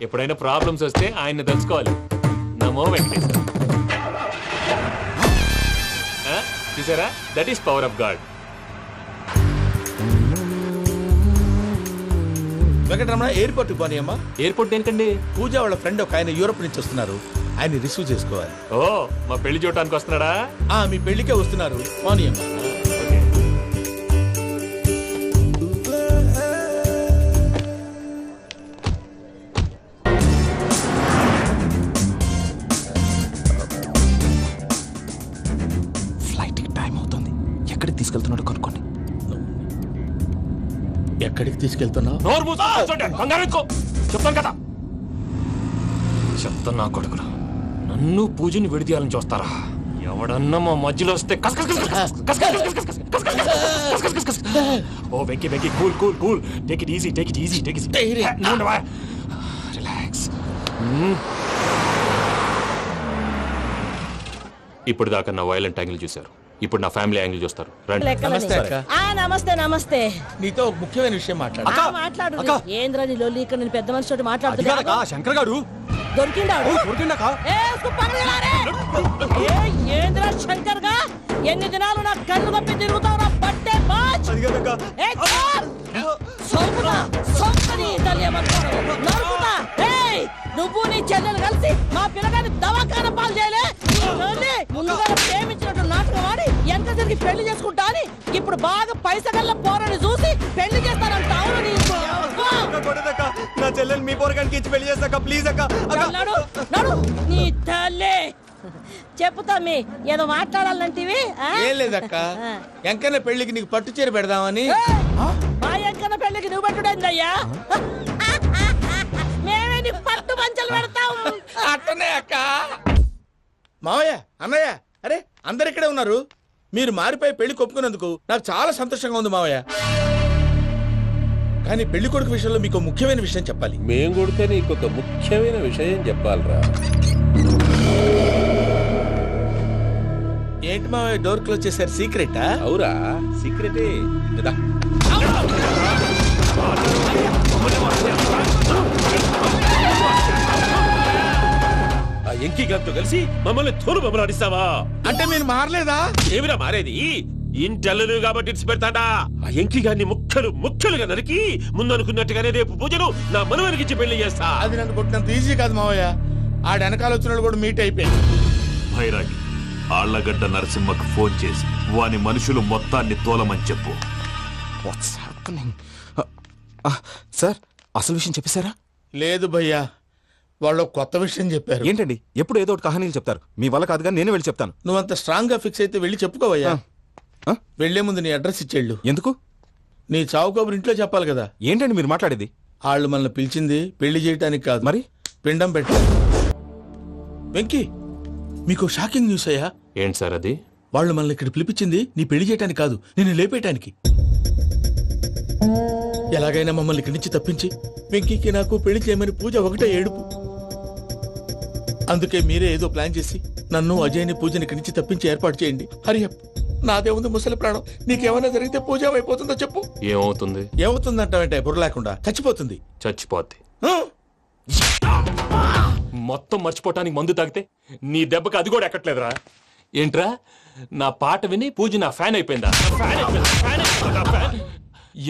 ఎప్పుడైనా ప్రాబ్లమ్స్ వస్తే ఆయన్ని తెలుసుకోవాలి. నమో వెంకటేశ్వర. చూసారా, that is power of God. Venkataramana, airport పోనీ అమ్మా. ఎయిర్పోర్ట్ ఏంటండి? పూజ వాళ్ళ ఫ్రెండ్ ఒక ఆయన యూరోప్ నుంచి వస్తున్నారు. ఆయన రిసీవ్ చేసుకోవాలి. ఓ, మా పెళ్లి చూడటానికి వస్తున్నాడా? మీ పెళ్లికే వస్తున్నారు. పోనీ అమ్మా. ఫ్లైట్ టైం అవుతుంది. ఎక్కడికి తీసుకెళ్తున్నాడో కనుక్కోండి. ఎక్కడికి తీసుకెళ్తున్నావు? చెప్తాను కదా. చెప్తాను నా కొడుకులు. నన్ను పూజని విడిదీయాలని చూస్తారా? ఎవడన్నా మా మధ్యలో వస్తే ఓ Venky Venky, cool cool cool, take it easy, take it easy, take it relax. ఇప్పుడు దాకా నా వైలెంట్ యాంగిల్ చూశారు, ఇప్పుడు నా ఫ్యామిలీ యాంగిల్ చూస్తారు. రండి. నమస్తే అక్క. నమస్తే నమస్తే. నీతో ఒక ముఖ్యమైన విషయం మాట్లాడు. మాట్లాడు. ఏంద్రా నీ లొల్లి? ఇక్కడ నేను పెద్ద మనిషితో మాట్లాడుతున్నా. శంకర్ గారు దొరికిందాడు. ఏంద్రా శంకర్ గా? ఎన్ని దినాలు నా కళ్ళు కప్పి తిరుగుతావు? నా పట్టే బాచ్. నువ్వు నీ చెల్లెలు కలిసి మా పిల్లగాని దవాఖాన పాలు చేయలే. ముందుగా ప్రేమించినట్టు నాటకం ఆడి ఎంత తిరిగి పెళ్లి చేసుకుంటా అని ఇప్పుడు బాగా పైసగల్ల పోరని చూసి పెళ్లి చేస్తానంట. నా చెల్లెలు మీ పోరగానికి ఇచ్చి పెళ్లి చేస్తాక ప్లీజ్ అక్క. నడు నీ తల్లి. చెప్పుతా మీ ఏదో మాట్లాడాలంటివి. ఏం లేదక్క, ఎంకన్న పెళ్లికి నీకు పట్టు చీర పెడదామని. మా ఎంకన్న పెళ్లికి నువ్వు పెట్టుడైందయ్యా? మేమే నీ పట్టు పంచలు పెడతాం. అట్టనే అక్క. మావయ్య, అన్నయ్య, అరే అందరు ఇక్కడే ఉన్నారు. మీరు మారిపోయి పెళ్లి కొప్పుకున్నందుకు నాకు చాలా సంతోషంగా ఉంది మావయ్య. కానీ పెళ్లి కొడుకు విషయంలో మీకు ముఖ్యమైన విషయం చెప్పాలి. మేము కొడుకు నీకు ఒక ముఖ్యమైన విషయం చెప్పాలరా. ఏంటి మావయ్య డోర్ క్లోజ్ చేశారు? సీక్రెటా? అవురా, సీక్రెటే. ఆ ఎంకి గారితో కలిసి మమ్మల్ని తోలు బొమ్మలాడిస్తావా? అంటే మీరు మారలేదా? ఏమిరా మారేది? ఇంటల్లు కాబట్టి ఇడిచి పెడతాడా? ఆ ఎంకి గారిని ముక్కలుగా నరికి ముందు అనుకున్నట్టుగానే రేపు పూజను నా మనవనికిచ్చి పెళ్లి చేస్తా. అది నన్ను కొట్టినంత ఈజీ కాదు మావయ్య. ఆడ వెనకాల వచ్చిన కూడా మీట్ అయిపోయింది. భైరాగి, ఆళ్లగడ్డ నరసింహకు ఫోన్ చేసి వాని మనుషులు మొత్తాన్ని తోలమని చెప్పు. సార్, అసలు విషయం చెప్పేశారా? లేదు భయ్యా, వాళ్ళు కొత్త విషయం చెప్పారు. ఏంటండి, ఎప్పుడు ఏదో ఒకటి కహానీలు చెప్తారు. మీ వల్ల కాదుగా, నేనే వెళ్ళి చెప్తాను. నువ్వంత స్ట్రాంగ్ గా ఫిక్స్ అయితే వెళ్ళి చెప్పుకోవయ్యా. వెళ్లే ముందు నీ అడ్రస్ ఇచ్చేళ్ళు. ఎందుకు? నీ చావు కబురు ఇంట్లో చెప్పాలి కదా. ఏంటండి మీరు మాట్లాడేది? వాళ్ళు మనల్ని పిలిచింది పెళ్లి చేయటానికి కాదు, మరి పిండం పెట్టారు. వెంకీ, మీకు షాకింగ్ న్యూస్ అయ్యా. ఏంటి సార్ అది? వాళ్ళు మనల్ని ఇక్కడ పిలిపించింది నీ పెళ్లి చేయటానికి కాదు, నేను లేపేయటానికి. ఎలాగైనా మమ్మల్ని ఇక్కడి నుంచి తప్పించి వెంకీకి నాకు పెళ్లి చేయమని పూజ ఒకటే ఏడుపు. అందుకే మీరే ఏదో ప్లాన్ చేసి నన్ను అజయ్ని పూజని ఇక్కడి నుంచి తప్పించి ఏర్పాటు చేయండి. హరియప్, నాదే ఉంది ముసలి ప్రాణం. నీకేమైనా జరిగితే పూజ అయిపోతుందో చెప్పు. ఏమవుతుంది? ఏమవుతుందంటావంటే బుర్ర లేకుండా చచ్చిపోతుంది. చచ్చిపోద్ది. మొత్తం మర్చిపోవటానికి మందు తాగితే నీ దెబ్బకి అది కూడా ఎక్కట్లేదురా. ఏంట్రా నా పాట విని పూజ నా ఫ్యాన్ అయిపోయిందా?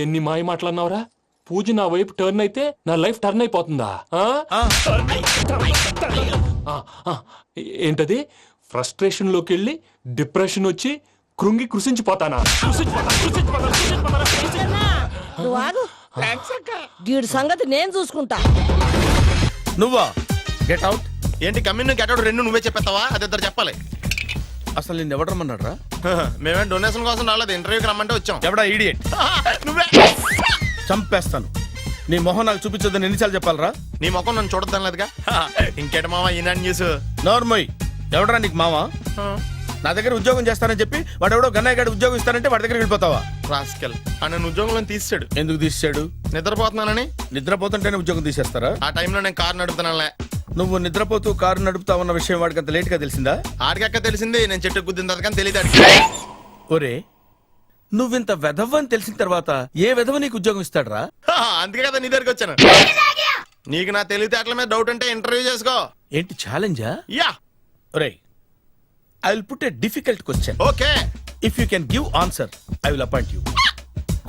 ఎన్ని మాయ మాటలన్నావురా? పూజ నా వైపు టర్న్ అయితే నా లైఫ్ టర్న్ అయిపోతుందా? ఏంటది? ఫ్రస్ట్రేషన్ లోకి వెళ్ళి డిప్రెషన్ వచ్చి కృంగి కృషించిపోతానా? నువ్వు ఆగు. గీడి సంగతి నేను చూసుకుంటా. నువ్వా? Get out. ఏంటి కమ్యూన్ గెట్ అవుట్ రెండు నువ్వే చెప్పేస్తావా? అది ఇద్దరు చెప్పాలి. అసలు నిన్ను ఎవడు రమ్మన్నాడు రా? మేమే డొనేషన్ కోసం రాలేదు, ఇంటర్వ్యూకి రమ్మంటే వచ్చాం. ఎవడా ఈడియట్? నువ్వే. చంపేస్తాను. నీ మొహం నాకు చూపించొద్దని ఎన్నిసార్లు చెప్పాలరా? నీ ముఖం నన్ను చూడద్దాం లేదుగా. ఇంకేట మామ ఈనాడు న్యూస్. నోర్మోయ్, ఎవడరా నీకు మావా? నా దగ్గర ఉద్యోగం చేస్తానని చెప్పి వాడు ఎవడో గన్నయ్య గారి ఉద్యోగం ఇస్తానంటే వాడి దగ్గర వెళ్ళిపోతావా? రాస్కెల్ నన్ను ఉద్యోగంలో తీసాడు. ఎందుకు తీసాడు? నిద్రపోతున్నానని. నిద్రపోతుంటేనే ఉద్యోగం తీసేస్తారా? ఆ టైంలో నేను కారు నడుపుతున్నానులే. నువ్వు నిద్రపోతూ కారు నడుపుతావన్న విషయం వాడికి అంత లేట్ గా తెలిసిందా? ఆడికక్క తెలిసింది, నేను చెట్టు గుద్దిన తర్వాత కానీ తెలియదు. ఒరే, నువ్వింత వెధవ్ అని తెలిసిన తర్వాత ఏ వెధవ నీకు ఉద్యోగం ఇస్తాడరా? అందుకే కదా నీ దగ్గరికి వచ్చాను. నీకు నా తెలివితేటల మీద డౌట్ అంటే ఇంటర్వ్యూ చేసుకో. ఏంటి ఛాలెంజా? యా. ఒరే, I will put a difficult question. Okay. If you can give answer I will appoint you.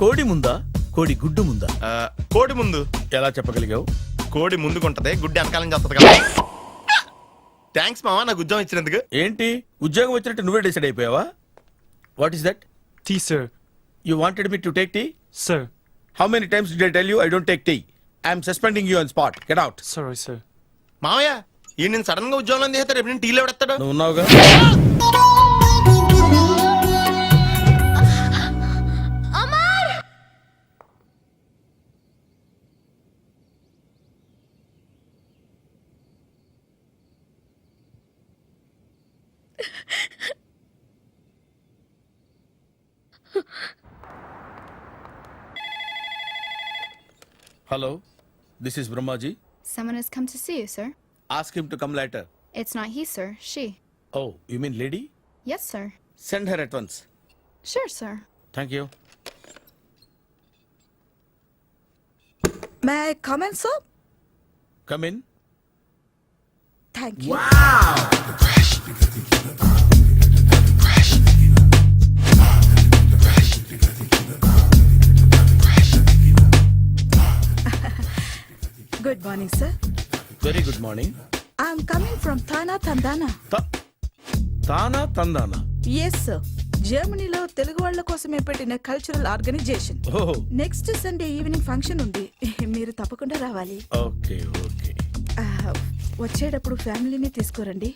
కోడి ముందా, కోడి గుడ్డు ముందా? కోడి ముందు. ఎలా చెప్పగలిగావు? కోడి ముందుకుంటది, గుడ్డి వెనకాలం చేస్తుంది కదా. థ్యాంక్స్ మామా నాకు ఉద్యోగం ఇచ్చినందుకు. ఏంటి ఉద్యోగం వచ్చినట్టు నువ్వే డిసైడ్ అయిపోయావా? What is that? Tea sir. You wanted me to take tea? Sir. How many times did I tell you I don't take tea? I am suspending you on spot. Get out. Sorry, sir. మామయ్య ఈ నేను sudden గా ఉద్యోగంలో తీస్తాడు, రేపు నేను టీలో పెడతాడు. నువ్వు ఉన్నావుగా. Hello, this is Brahmaji. Someone has come to see you, sir. Ask him to come later. It's not he, sir. She. Oh, you mean lady? Yes, sir. Send her at once. Sure, sir. Thank you. May I come in, sir? Come in. Thank you. Good morning, sir. Very good morning. I'm coming from Thana, Tandana. తానా తందానా? Yes, sir. జర్మనీలో తెలుగు వాళ్ళ కోసమే పెట్టిన cultural organisation. ఓహో. Next Sunday evening function ఉంది, మీరు తప్పకుండా రావాలి. Okay okay. వచ్చేటప్పుడు ఫ్యామిలీని తీసుకురండి.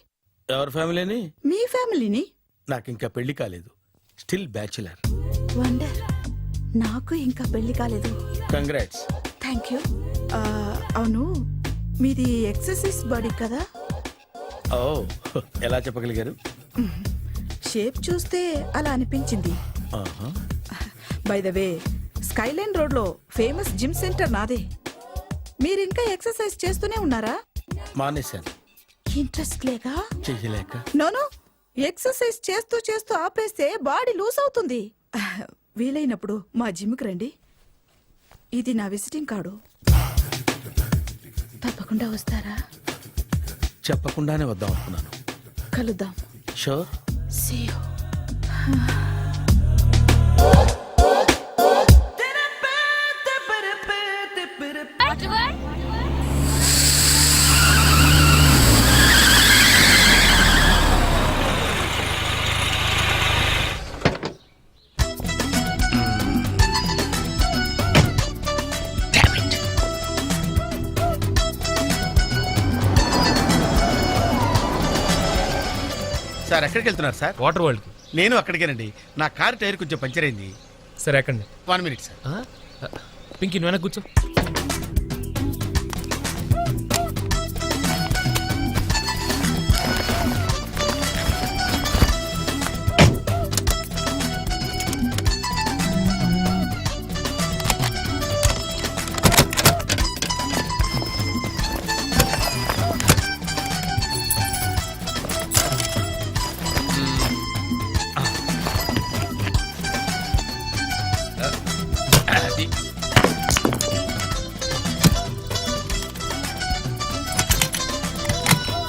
ఎవరి ఫ్యామిలీని? మీ ఫ్యామిలీని. నాకు ఇంకా పెళ్లి కాలేదు, స్టిల్ బ్యాచులర్. వండర్. నాకు ఇంకా పెళ్లి కాలేదు. కంగ్రాట్స్. Thank you. అవును, మీది ఎక్సర్సైజ్ బాడీ కదా? ఓ, ఎలా చెప్పగలిగారు? షేప్ చూస్తే అలా అనిపించింది. By the way, Skyline road లో ఫేమస్ జిమ్ సెంటర్ నాదే. మీరు ఇంకా ఎక్సర్సైజ్ చేస్తూనే ఉన్నారా? మానేశాను. ఇంట్రెస్ట్ లేక? చెయ్యలేక. నోను, ఎక్సర్సైజ్ చేస్తూ చేస్తూ ఆపేస్తే బాడీ లూజ్ అవుతుంది. వీలైనప్పుడు మా జిమ్కి రండి. ఇది నా విజిటింగ్ కార్డు. తప్పకుండా వస్తారా? చెప్పకుండానే వద్దాం అనుకున్నాను. కలుద్దాం. షూర్. See you. సార్ ఎక్కడికి వెళ్తున్నారు సార్? Water world. నేను అక్కడికేనండి. నా కార్ టైర్ కొంచెం పంచర్ అయింది. సరే ఎక్కండి. 1 minute సార్. పింకీ నువ్వు వెనక్కి కూర్చో.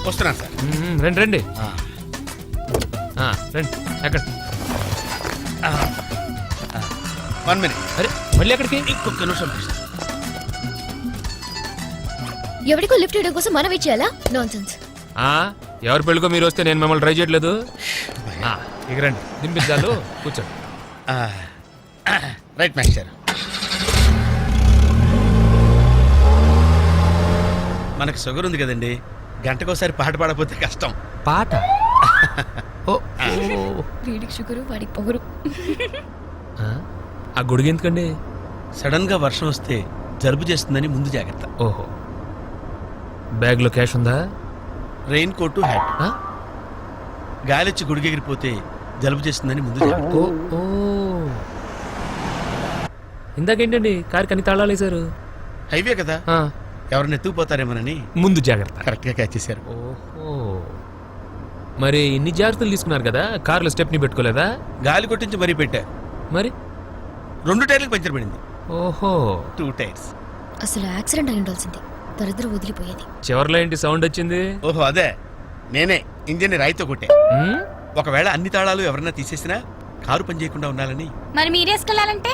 వస్తున్నాను సార్. రండి రండి. రండి ఎక్కడ 1 minute. అరే మళ్ళీ ఎక్కడికి? ఇంకొక నిమిషం please. ఎవరికో లిఫ్ట్ ఇవ్వడం కోసం మనం ఇచ్చేయాలా? నాన్సెన్స్. ఎవరి పెళ్ళికో మీరు వస్తే నేను మిమ్మల్ని ట్రై చేయట్లేదు. ఇక రండి దింపించాలు కూర్చోండి. Right master. మనకు షుగర్ ఉంది కదండి, గంటకోసారి పాట పాడకపోతే కష్టం. పాట? వీడికి షుగరు వాడికి పొగరు. ఆ గొడుగు ఎందుకండి? సడన్ గా వర్షం వస్తే జలుబు చేస్తుందని ముందు జాగ్రత్త. ఓహో, బ్యాగ్ లో క్యాష్ ఉందా? Raincoat, hat. గాలిచ్చి గుడిగెగిరిపోతే జలుబు చేస్తుందని ముందు జాగ్రత్త. ఇందాకేంటండి కారు కని తాళాలు వేశారు? హైవే కదా, ఎవరిని ఎత్తుకుపోతారేమోనని ముందు జాగ్రత్త. కరెక్ట్ గా క్యాచ్ చేశారు. ఓహో, మరి ఇన్ని జాగ్రత్తలు తీసుకున్నారు కదా, కార్లో స్టెప్ని పెట్టుకోలేదా? గాలి కొట్టించి మరీ పెట్టా. మరి 2 టైర్లకు పంచర్ పడింది. ఓహో, 2 టైర్స్. అసలు యాక్సిడెంట్ అయి ఉండాల్సింది, దరిద్రం వదిలిపోయేది. చివర్లో ఏంటి సౌండ్ వచ్చింది? ఓహో అదే, నేనే ఇంజన్ రాయితో కొట్టే. ఒకవేళ అన్ని తాళాలు ఎవరన్నా తీసేసినా కారు పని చేయకుండా ఉండాలని. మరి మీరేసుకెళ్ళాలంటే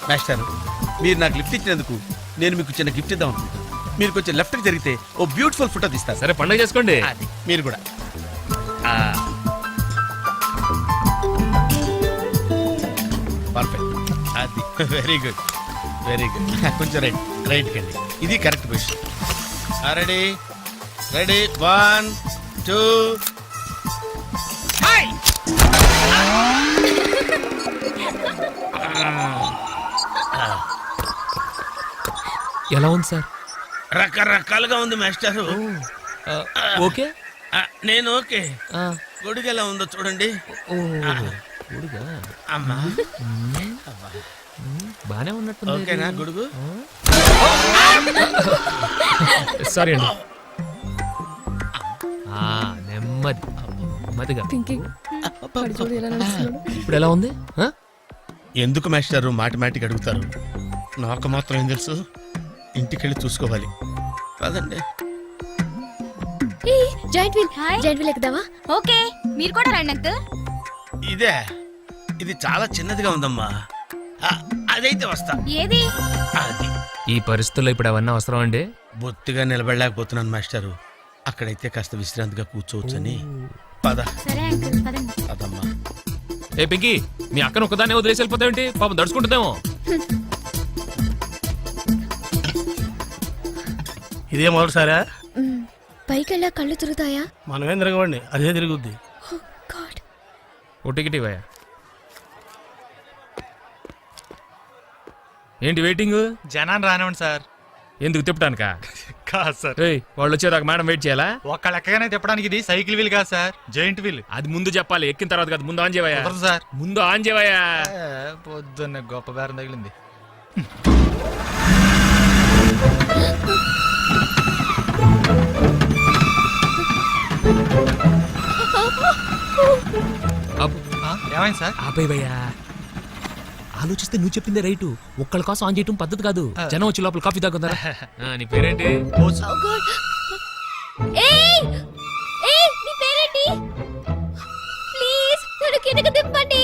మాస్టర్, మీరు నాకు లిఫ్ట్ ఇచ్చినందుకు నేను మీకు చిన్న గిఫ్ట్ ఇద్దాం అనుకుంటున్నాను. మీరు కొంచెం లెఫ్ట్కి జరిగితే ఓ బ్యూటిఫుల్ ఫోటో తీస్తారు. సరే పండుగ చేసుకోండి. అది మీరు కూడా. పర్ఫెక్ట్. అది వెరీ గుడ్, వెరీ గుడ్. కొంచెం రైట్ కండి, ఇది కరెక్ట్ పొజిషన్. Ready ready 1 2. ఎలా ఉంది సార్? రకరకాలుగా ఉంది మాస్టారు. ఓకే, నేను ఓకే. గొడుగు ఎలా ఉందో చూడండి. అమ్మా బానే ఉన్నట్టు. ఓకేనా గొడుగు? సారీ అండి. నెమ్మదిగా. ఇప్పుడు ఎలా ఉంది? ఎందుకు మాస్టారు మాటిమాటికి అడుగుతారు? నాకు మాత్రం ఏం తెలుసు, ఇంటికెళ్ళి చూసుకోవాలి. కాదండి. Joint wheel ఎక్కుదామా? ఓకే, మీరు కూడా రండి అంకుల్. ఇదే, ఇది చాలా చిన్నదిగా ఉందమ్మా. అదైతే వస్తా. ఏది? అది. ఈ పరిస్థితుల్లో ఇప్పుడు అవన్నీ అవసరం అండి? బొత్తిగా నిలబడలేకపోతున్నాను మాస్టారు. అక్కడైతే కాస్త విశ్రాంతిగా కూర్చోవచ్చని. పద. సరే అంకుల్, పదండి. పదమ్మా. ఏ పింకీ, మీ అక్కను ఒకదాన్ని వదిలేసి వెళ్ళిపోతావేంటి? పాపం దడుచుకుంటుందేమో. ఇదే మొదటిసారా? పైకెళ్ళా కళ్ళు తిరుగుతాయా? మనమేం తిరగవండి, అదే తిరుగుద్ది. ఓ టికెట్ ఇవ్వయా. ఏంటి వెయిటింగ్? జనాన్ని రానివ్వండి సార్. ఎందుకు తిప్పటానికా? కాదు సార్. వాళ్ళు వచ్చేదాకా మేడం వెయిట్ చేయాలా? ఒక్క లెక్కగానే తిప్పడానికి ఇది సైకిల్ వీల్ కాదు సార్, జైంట్ వీల్. అది ముందు చెప్పాలి, ఎక్కిన తర్వాత కాదు. ముందు ఆన్ చేయవయ్యా. సార్ ముందు ఆన్ చేయవయ్యా. పొద్దున్న గొప్ప బేరం తగిలింది. ఏమైంది సార్? ఆపేవయ్యా. ఆలోచిస్తే నువ్వు చెప్పిందే రైటు. ఒక్కళ్ళ కోసం ఆన్ చేయటం పద్ధతి కాదు. జనం వచ్చి లోపల కాఫీ తాగుతారా? నీ పేరేంటి? ప్లీజ్ నన్ను కిందకి దింపండి.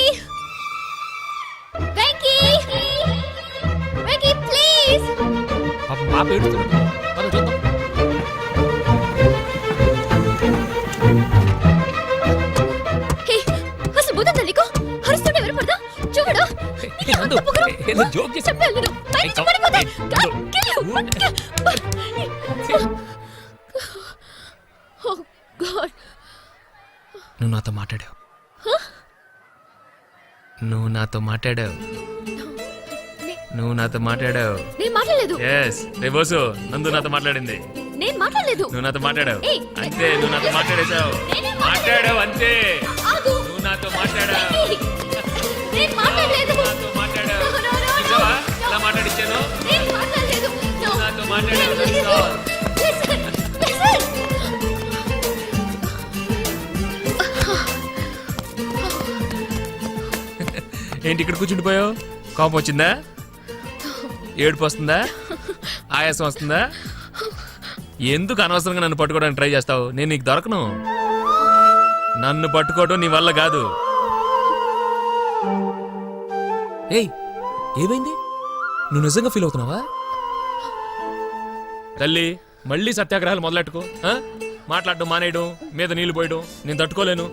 వెంకీ, వెంకీ ప్లీజ్. పాప ఏడుస్తున్నాడు. పద చూద్దాం. అసలు బుద్ధుందా నీకు? అరుస్తుంటే ఎవరు పడదా? చూడు, జోక్ చేసి నువ్వు నాతో మాట్లాడావు. నువ్వు నాతో మాట్లాడావు. నువ్వు నాతో మాట్లాడావు. నేను మాట్లాడలేదు. ఎస్ రేబోసు నందు నాతో మాట్లాడింది. నేను మాట్లాడలేదు. నువ్వు నాతో మాట్లాడావు అంతే. నువ్వు నాతో మాట్లాడేశావు. మాట్లాడావు అంతే. నువ్వు నాతో మాట్లాడావు. నేను మాట్లాడలేదు. నాతో మాట్లాడావు. చూసావా ఎలా మాట్లాడించాను? నేను మాట్లాడలేదు. నాతో మాట్లాడావు. ఏంటి ఇక్కడ కూర్చుండిపోయావు? కోపం వచ్చిందా? ఏడుపు వస్తుందా? ఆయాసం వస్తుందా? ఎందుకు అనవసరంగా నన్ను పట్టుకోవడానికి ట్రై చేస్తావు? నేను నీకు దొరకను. నన్ను పట్టుకోవడం నీ వల్ల కాదు. ఏయ్, ఏమైంది? నువ్వు నిజంగా ఫీల్ అవుతున్నావా? తల్లి, మళ్ళీ సత్యాగ్రహాలు మొదలెట్టుకో. మాట్లాడడం మానేయడం, మీద నీళ్లు పోయడం నేను తట్టుకోలేను.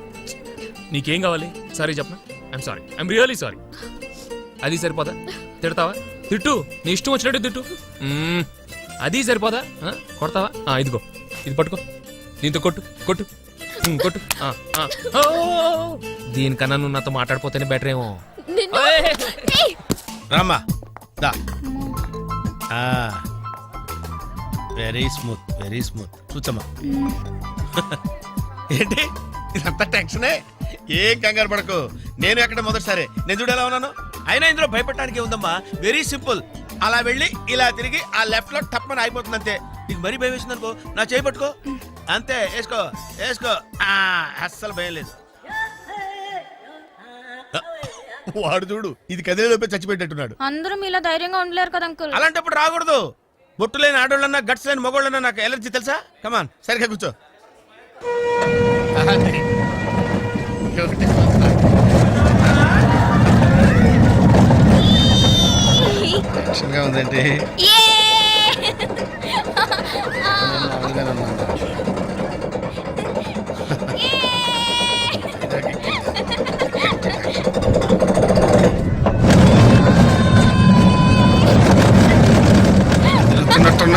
నీకేం కావాలి? సారీ చెప్పనా? I'm sorry, I'm really sorry. అది సరిపోదా? తిడతావా? తిట్టు, నీ ఇష్టం వచ్చినట్టు తిట్టు. అది సరిపోదా? కొడతావా? ఇదిగో, ఇది పట్టుకో, దీంతో కొట్టు కొట్టు కొట్టు. దీనికన్నా నువ్వు నాతో మాట్లాడిపోతేనే బెటర్ ఏమో. రామ్మా, దా. Very smooth, very smooth. కూర్చోమ్మా. ఏంటి ఇదంతా టెన్షనే? ఏం కంగారు పడకు, నేను ఎక్కడ మొదటిసారి. నేను చూడేలా ఉన్నాను. అయినా ఇందులో భయపడటానికి ఉందమ్మా. Very simple. అలా వెళ్ళి ఇలా తిరిగి ఆ లెఫ్ట్ లో టప్పని అయిపోతుంది అంతే. నీకు మరీ భయం వేసింది అనుకో, నా చేయి పట్టుకో అంతే. వేసుకో వేసుకో. అస్సలు భయం లేదు. వాడు చూడు, ఇది కదిలేలోపే చచ్చిపెట్టేట్టున్నాడు. అందరూ మీలా ధైర్యంగా ఉండలేరు కదా అంకుల్. అలాంటప్పుడు రాకూడదు. బొట్టు లేని ఆడోళ్ళన్నా, గట్స్ లేని మగోళ్ళన్నా నాకు ఎలర్జీ తెలుసా? కమాన్, సరిగ్గా కూర్చో. టెన్షన్గా ఉందండి.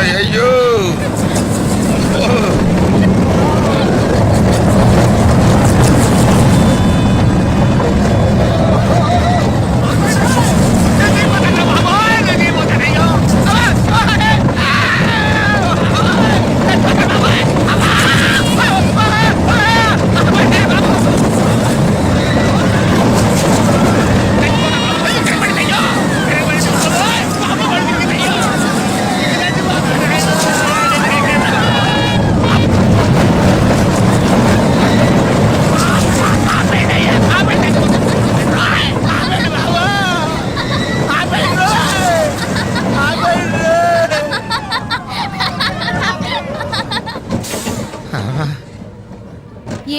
అయ్యో,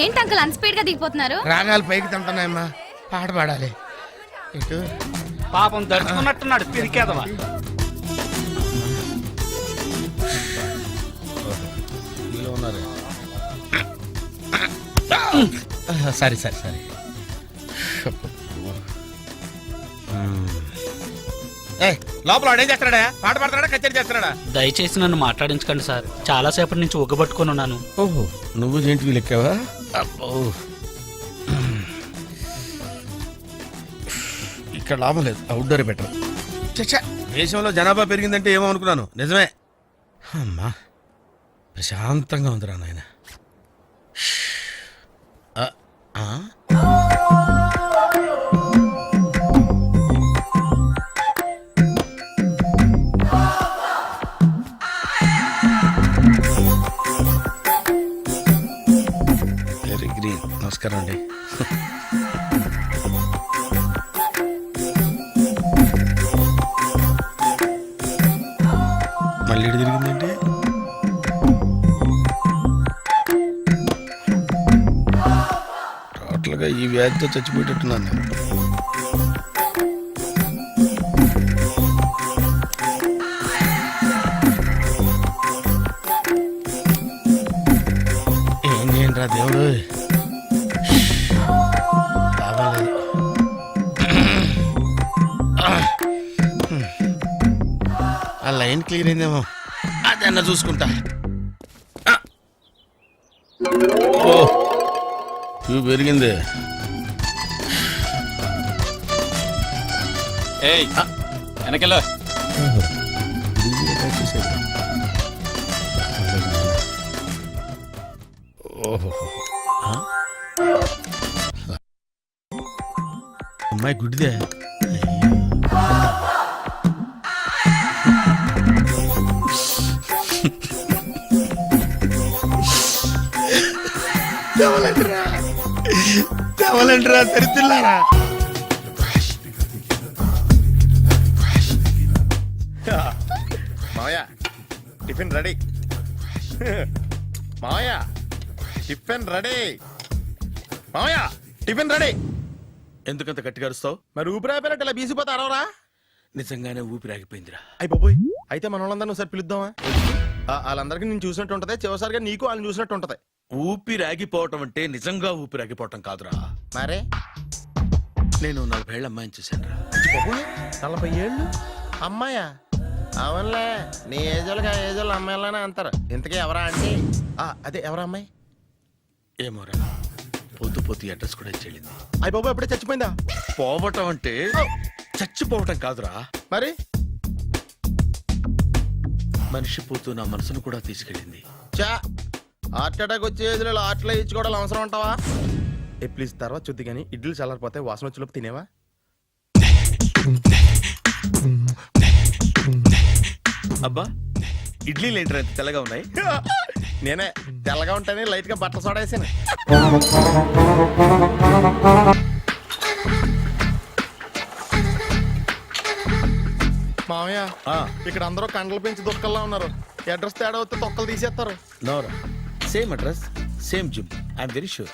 ఏంటి అంకుల్ అన్స్పీడ్ గా దిగిపోతున్నారు? రాగాలు పైకి తంటున్నాయమ్మా, పాట పాడాలి. ఇటు పాపం దడుచుకున్నట్టున్నాడు పిరికేదవా. సరే సరే సరే. లోపల వాడు ఏం చేస్తున్నాడా? పాట పాడుతున్నాడా, కచేరీ చేస్తున్నాడా? దయచేసి నన్ను మాట్లాడించకండి సార్, చాలా సేపటి నుంచి ఉగ్గబట్టుకొని ఉన్నాను. ఓహో, నువ్వు జెయింట్ వీల్ ఎక్కావా? అబ్బో, ఇక్కడ లాభం లేదు, అవుట్డోర్ బెటర్. చచ్చా, దేశంలో జనాభా పెరిగిందంటే ఏమో అనుకున్నాను. నిజమే. అమ్మా, ప్రశాంతంగా ఉందిరా నాయన. Very green. నమస్కారం అండి. మళ్ళీ తిరిగిందంటే టోటల్గా ఈ వ్యాధితో చచ్చిపోయేటట్టున్నాను నేను. ఏం చేయండిరా దేవుడు, బాగాలేదు. ఆ లైన్ క్లియర్ అయిందేమో, అదన్నా చూసుకుంటా. ఓ, క్యూ పెరిగింది. వెనకెళ్ళ ఓహో, అమ్మాయి గుడ్డిదే. తెవలంటరా దరిద్రులారా. Tiffin ready. మామయ్య టిఫిన్ రెడీ. మామయ్య టిఫిన్ రెడీ. ఎందుకంత గట్టిగా అరుస్తావు? మరి ఊపిరి అయిపోయినట్టు ఇలా బీసిపోతే అరవరా? నిజంగానే ఊపిరాగిపోయిందిరా. అయ్యి బాబోయ్, అయితే మన వాళ్ళందరినీ ఒకసారి పిలుద్దామా? వాళ్ళందరికీ నేను చూసినట్టు ఉంటది, చివరిసారిగా నీకు వాళ్ళని చూసినట్టు ఉంటది. ఊపిరాగిపోవటం అంటే నిజంగా ఊపిరాగిపోవటం కాదురా. మరే నేను 40 ఏళ్ళ అమ్మాయిని చూశాను రా. 40 ఏళ్ళు అమ్మాయా? అవునులే, నీ ఏజోళ్ళకి ఆ ఏజోళ్ళు అమ్మాయిలానే అంటారు. ఇంతకీ ఎవరా అంటే? అదే ఎవరా అమ్మాయి? ఏమోరా, పొద్దు పొద్దు అడ్రస్ కూడా చెల్లింది. అయ్యి బాబు ఎప్పుడే చచ్చిపోయిందా? పోవటం అంటే చచ్చిపోవటం కాదురా, మరి మనిషి పోతూ నా మనసును కూడా తీసుకెళ్ళింది. చా, హార్ట్ అటాక్ వచ్చే ఏజ్లో హార్ట్లో ఇచ్చుకోవడం అవసరం ఉంటావా? ప్లీజ్ తర్వాత చుద్ది కానీ ఇడ్లీలు చల్లారిపోతే వాసన వచ్చేలోపు తినేవా? అబ్బా, ఇడ్లీలు ఏంటి అంత తెల్లగా ఉన్నాయి? నేనే తెల్లగా ఉంటానే లైట్ గా బట్టలు సోడేసాను. మామయ్య, ఇక్కడ అందరూ కండలు పెంచి దుక్కల్లా ఉన్నారు. అడ్రస్ తేడా వస్తే తొక్కలు తీసేస్తారు. నోరా, same address same gym, I'm very sure.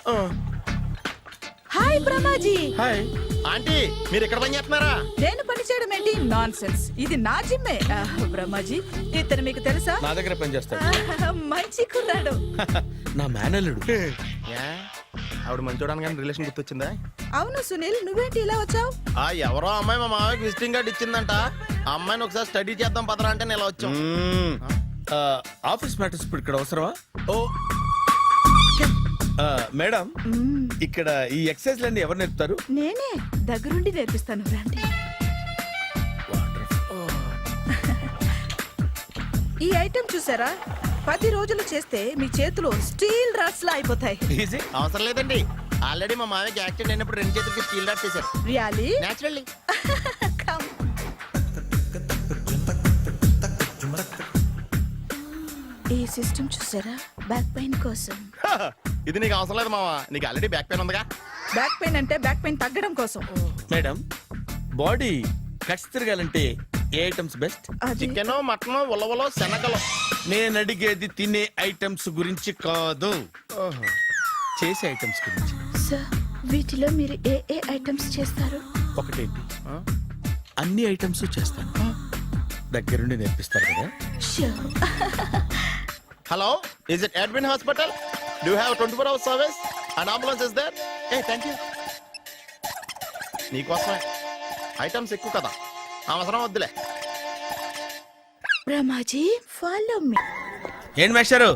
Hi Brahmaji. Hi aunty, మీరు ఇక్కడ పని చేస్తున్నారా? నేను పని చేయడం ఏంటి? నాన్ సెన్స్, ఇది నా జిమ్మే. బ్రహ్మాజీ, ఇతను మీకు తెలుసా? నా దగ్గర పని చేస్తాడు. మంచి కుర్రాడు. నా మేనల్లుడు. ఆవిడ మంచి చూడడానికి రిలేషన్ గుర్తొచ్చిందా? అవును సునీల్, నువ్వేంటి ఇలా వచ్చావు? ఎవరో అమ్మాయి మా మామయ్యకి విజిటింగ్ కార్డు ఇచ్చిందంట. ఆ అమ్మాయిని ఒకసారి స్టడీ చేద్దాం పదరా అంటే నేను ఇలా వచ్చాం. ఆఫీస్ మ్యాటర్స్ ఇప్పుడు ఇక్కడ అవసరమా? ఓ మేడం, ఇక్కడ ఈ ఎక్సర్సైజ్ లన్నీ ఎవరు నేర్పుతారు? నేనే దగ్గరుండి నేర్పిస్తాను, రండి. ఈ ఐటెం చూసారా? 10 రోజులు చేస్తే మీ చేతులు స్టీల్ రాట్స్ లా అయిపోతాయి. అవసరం లేదండి, ఆల్రెడీ మా మామయ్యకి యాక్సిడెంట్ అయినప్పుడు 2 చేతులకి స్టీల్ డాట్ చేశారు. రియల్లీ? నేచురల్లీ. ఈ సిస్టమ్ చూసారా? బ్యాక్ పెయిన్ కోసం. ఇది నీకు అవసరం లేదు మావా, నీకు ఆల్రెడీ బ్యాక్ పెయిన్ ఉందిగా. బ్యాక్ పెయిన్ అంటే బ్యాక్ పెయిన్ తగ్గడం కోసం. మేడం, బాడీ కట్స్ తిరగాలంటే ఏ ఐటమ్స్ బెస్ట్? చికెన్, మటన్, ఉలవలో, శనగలు. నేను అడిగేది తినే ఐటమ్స్ గురించి కాదు, చేసే ఐటమ్స్ గురించి. సార్, వీటిలో మీరు ఏ ఏ ఐటమ్స్ చేస్తారు? ఒకటేంటి, అన్ని ఐటమ్స్ చేస్తాను. దగ్గరుండి నేర్పిస్తారు కదా? Hello, is it admin hospital? Do have 24 hours service and ambulance is there? Thank you. నీకోసమే ఐటమ్స్ ఎక్కువ కదా, అవసరం వద్దులే. Brahmaji, follow me. ఏంటి మేస్టారు,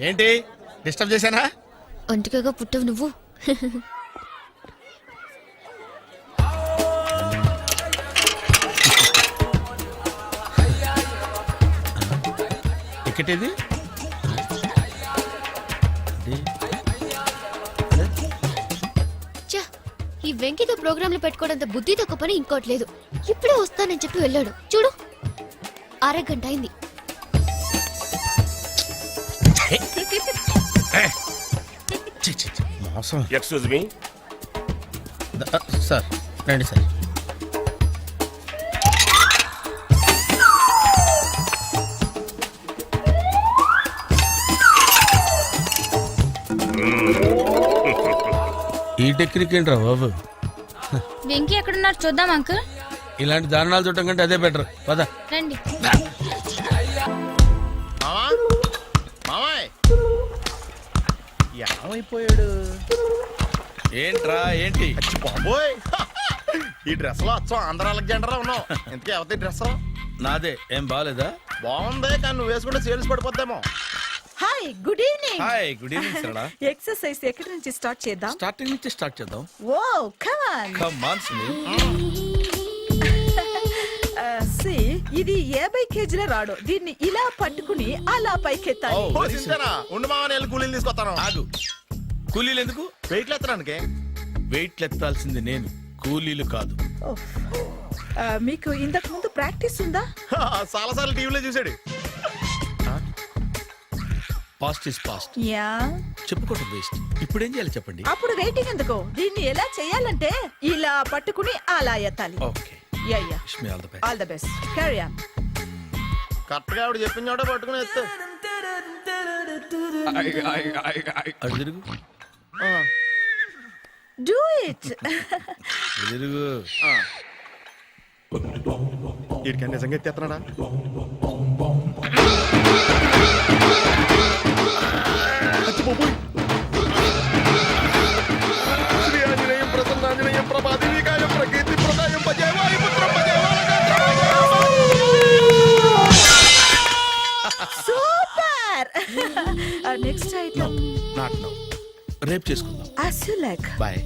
ఏంటి డిస్టర్బ్ చేశానా? ఒంటికగా పుట్టవు నువ్వు. టికెట్ ఈ వెంకితో ప్రోగ్రాంలు పెట్టుకోవడంత బుద్ధి తక్కువ పని ఇంకోటి లేదు. ఇప్పుడే వస్తానని చెప్పి వెళ్ళాడు చూడు, అరగంట అయింది. ఎక్స్క్యూజ్ మీ సార్, రండి సార్. ఈ టెక్నిక్ ఏంట్రా బాబు? వెంకీ ఎక్కడున్నారు చూద్దాం అంకుల్. ఇలాంటి దారుణాలు చూడటం కంటే అదే బెటర్. పద రండి. ఏమైపోయాడు? ఏంట్రా, ఏంటి? బాబోయ్, ఈ డ్రెస్ లో అచ్చం ఆంధ్ర అలెగ్జాండర్ ఉన్నావు. ఇంతకీ ఎవరి డ్రెస్? నాదే. ఏం బాగాలేదా? బాగుంది, కానీ నువ్వు వేసుకుంటే సేల్స్ పడిపోద్దేమో. Hi, good evening. Hi, good evening Sarala. Exercise ఎక్కడి నుంచి స్టార్ట్ చేద్దాం? స్టార్టింగ్ నుంచి స్టార్ట్ చేద్దాం. Oh come on. Come on Sunil. ఇది 50 కేజీల రాడు. దీన్ని ఇలా పట్టుకుని అలా పైకెత్తాలి. ఉండు మామ, నేను కూలీలు తీసుకొస్తాను. ఆగు, కూలీలు ఎందుకు? వెయిట్లు ఎత్తడానికి. వెయిట్లు ఎత్తాల్సింది నేను, కూలీలు కాదు. మీకు ఇంతకు ముందు ప్రాక్టీస్ ఉందా? చాలాసార్లు టీవీలో చూసాడు. Past is past. యా, చెప్పుకోవడం వేస్ట్. ఇప్పుడు ఏం చేయాలి చెప్పండి? అప్పుడు వెయిటింగ్ ఎందుకు? దీన్ని ఎలా చేయాలంటే ఇలా పట్టుకుని అలా ఎత్తాలి. Okay, ya ya. Wish me all the best. All the best. Carry on. కరెక్ట్గా ఆవిడ చెప్పిన చోట పట్టుకుని ఎత్తు. అటు తిరుగు. Do it. ఇటు తిరుగు. వీడికి నిజంగా ఎత్తేస్తున్నాడా? శ్రీ ఆంజనేయం ప్రసన్నాంజనేయం ప్రభాదేవికాయం ప్రకీర్తి ప్రదాయం భజే వాయుపుత్రం భజే super. Next item not now, రేపు చేసుకుందాం. as you like. బాయ్.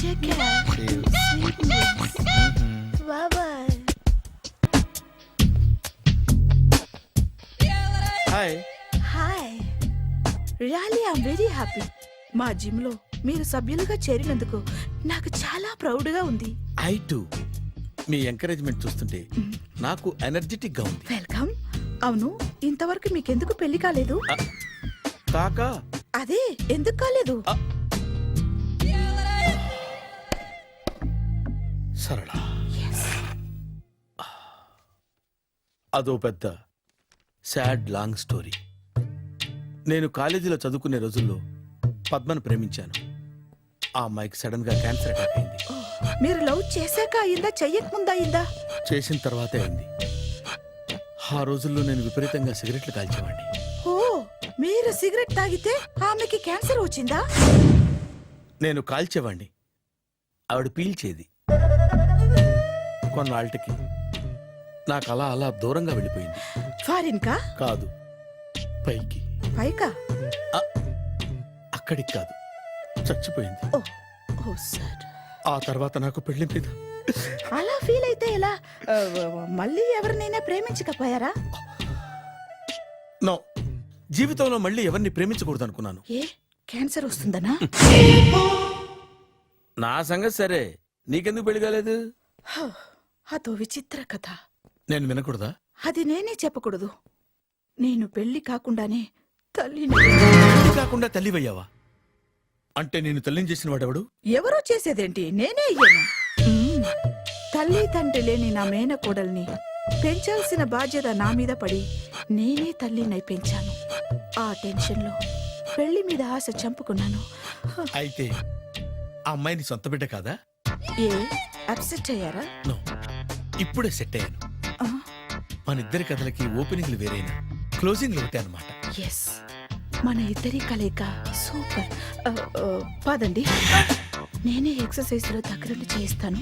Take care. Sweet dreams. Bye bye. Hi. Hi. Really I'm very happy. మా జిమ్ లో మీరు సభ్యులుగా చేరినందుకు నాకు చాలా ప్రౌడ్ గా ఉంది. I to. మీ ఎంకరేజ్మెంట్ చూస్తుంటే నాకు ఎనర్జెటిక్ గా ఉంది. వెల్కమ్. అవును, ఇంతవరకు మీకెందుకు పెళ్లి కాలేదు? కాకా అదే ఎందుకు కాలేదు? సరళ, అదో పెద్ద సాడ్ లాంగ్ స్టోరీ. నేను కాలేజీలో చదువుకునే రోజుల్లో పద్మను ప్రేమించాను. ఆ అమ్మాయికి సడన్ గా క్యాన్సర్ అటాక్ అయింది. మీరు లవ్ చేశాక అయిందా, చెయ్యక ముందా అయిందా? చేసిన తర్వాతే అయింది. ఆ రోజుల్లో నేను విపరీతంగా సిగరెట్లు కాల్చేవాడిని. ఓ, మీరు సిగరెట్ తాగితే ఆమెకి క్యాన్సర్ వచ్చిందా? నేను కాల్చేవాణ్ణి, ఆవిడ పీల్చేది. కొన్నాళ్ళకి నాకు అలా అలా దూరంగా వెళ్ళిపోయింది. ఫారిన్ కా? కాదు, పైకి. పైకా? అక్కడికి కాదు, చచ్చిపోయింది. ఓ సార్. ఆ తర్వాత నాకు పెళ్లి మీద అలా ఫీల్ అయితే ఎలా? మళ్ళీ ఎవరినైనా ప్రేమించకపోయారా? నో, జీవితంలో మళ్ళీ ఎవరిని ప్రేమించకూడదు అనుకున్నాను. ఏ, క్యాన్సర్ వస్తుందనా? నా సంగతి సరే, నీకెందుకు పెళ్లి కాలేదు? అదో విచిత్ర కథ. నేను వినకూడదా? అది నేనే చెప్పకూడదు. నేను పెళ్లి కాకుండానే తల్లిని. పెళ్లి కాకుండా తల్లివయ్యావా? అంటే నేను తల్లిని చేసిన వాడెవడు? ఎవరో చేసేదేంటి, నేనే అయ్యాను. తల్లి తండ్రి లేని నా మేనకోడల్ని పెంచాల్సిన బాధ్యత నా మీద పడి నేనే తల్లినై పెంచాను. ఆ టెన్షన్లో పెళ్లి మీద ఆశ చంపుకున్నాను. అయితే ఆ అమ్మాయిని సొంత బిడ్డ కాదా? ఏ, అప్సెట్ అయ్యారా? నో, ఇప్పుడే సెట్ అయ్యాను. మన ఇద్దరి కథలకి ఓపెనింగ్లు వేరైనా క్లోజింగ్లు ఒకటే అన్నమాట. ఎస్, మన ఇద్దరి కలయిక సూపర్. పదండి, నేనే ఎక్సర్సైజ్ లో దగ్గరుండి చేయిస్తాను.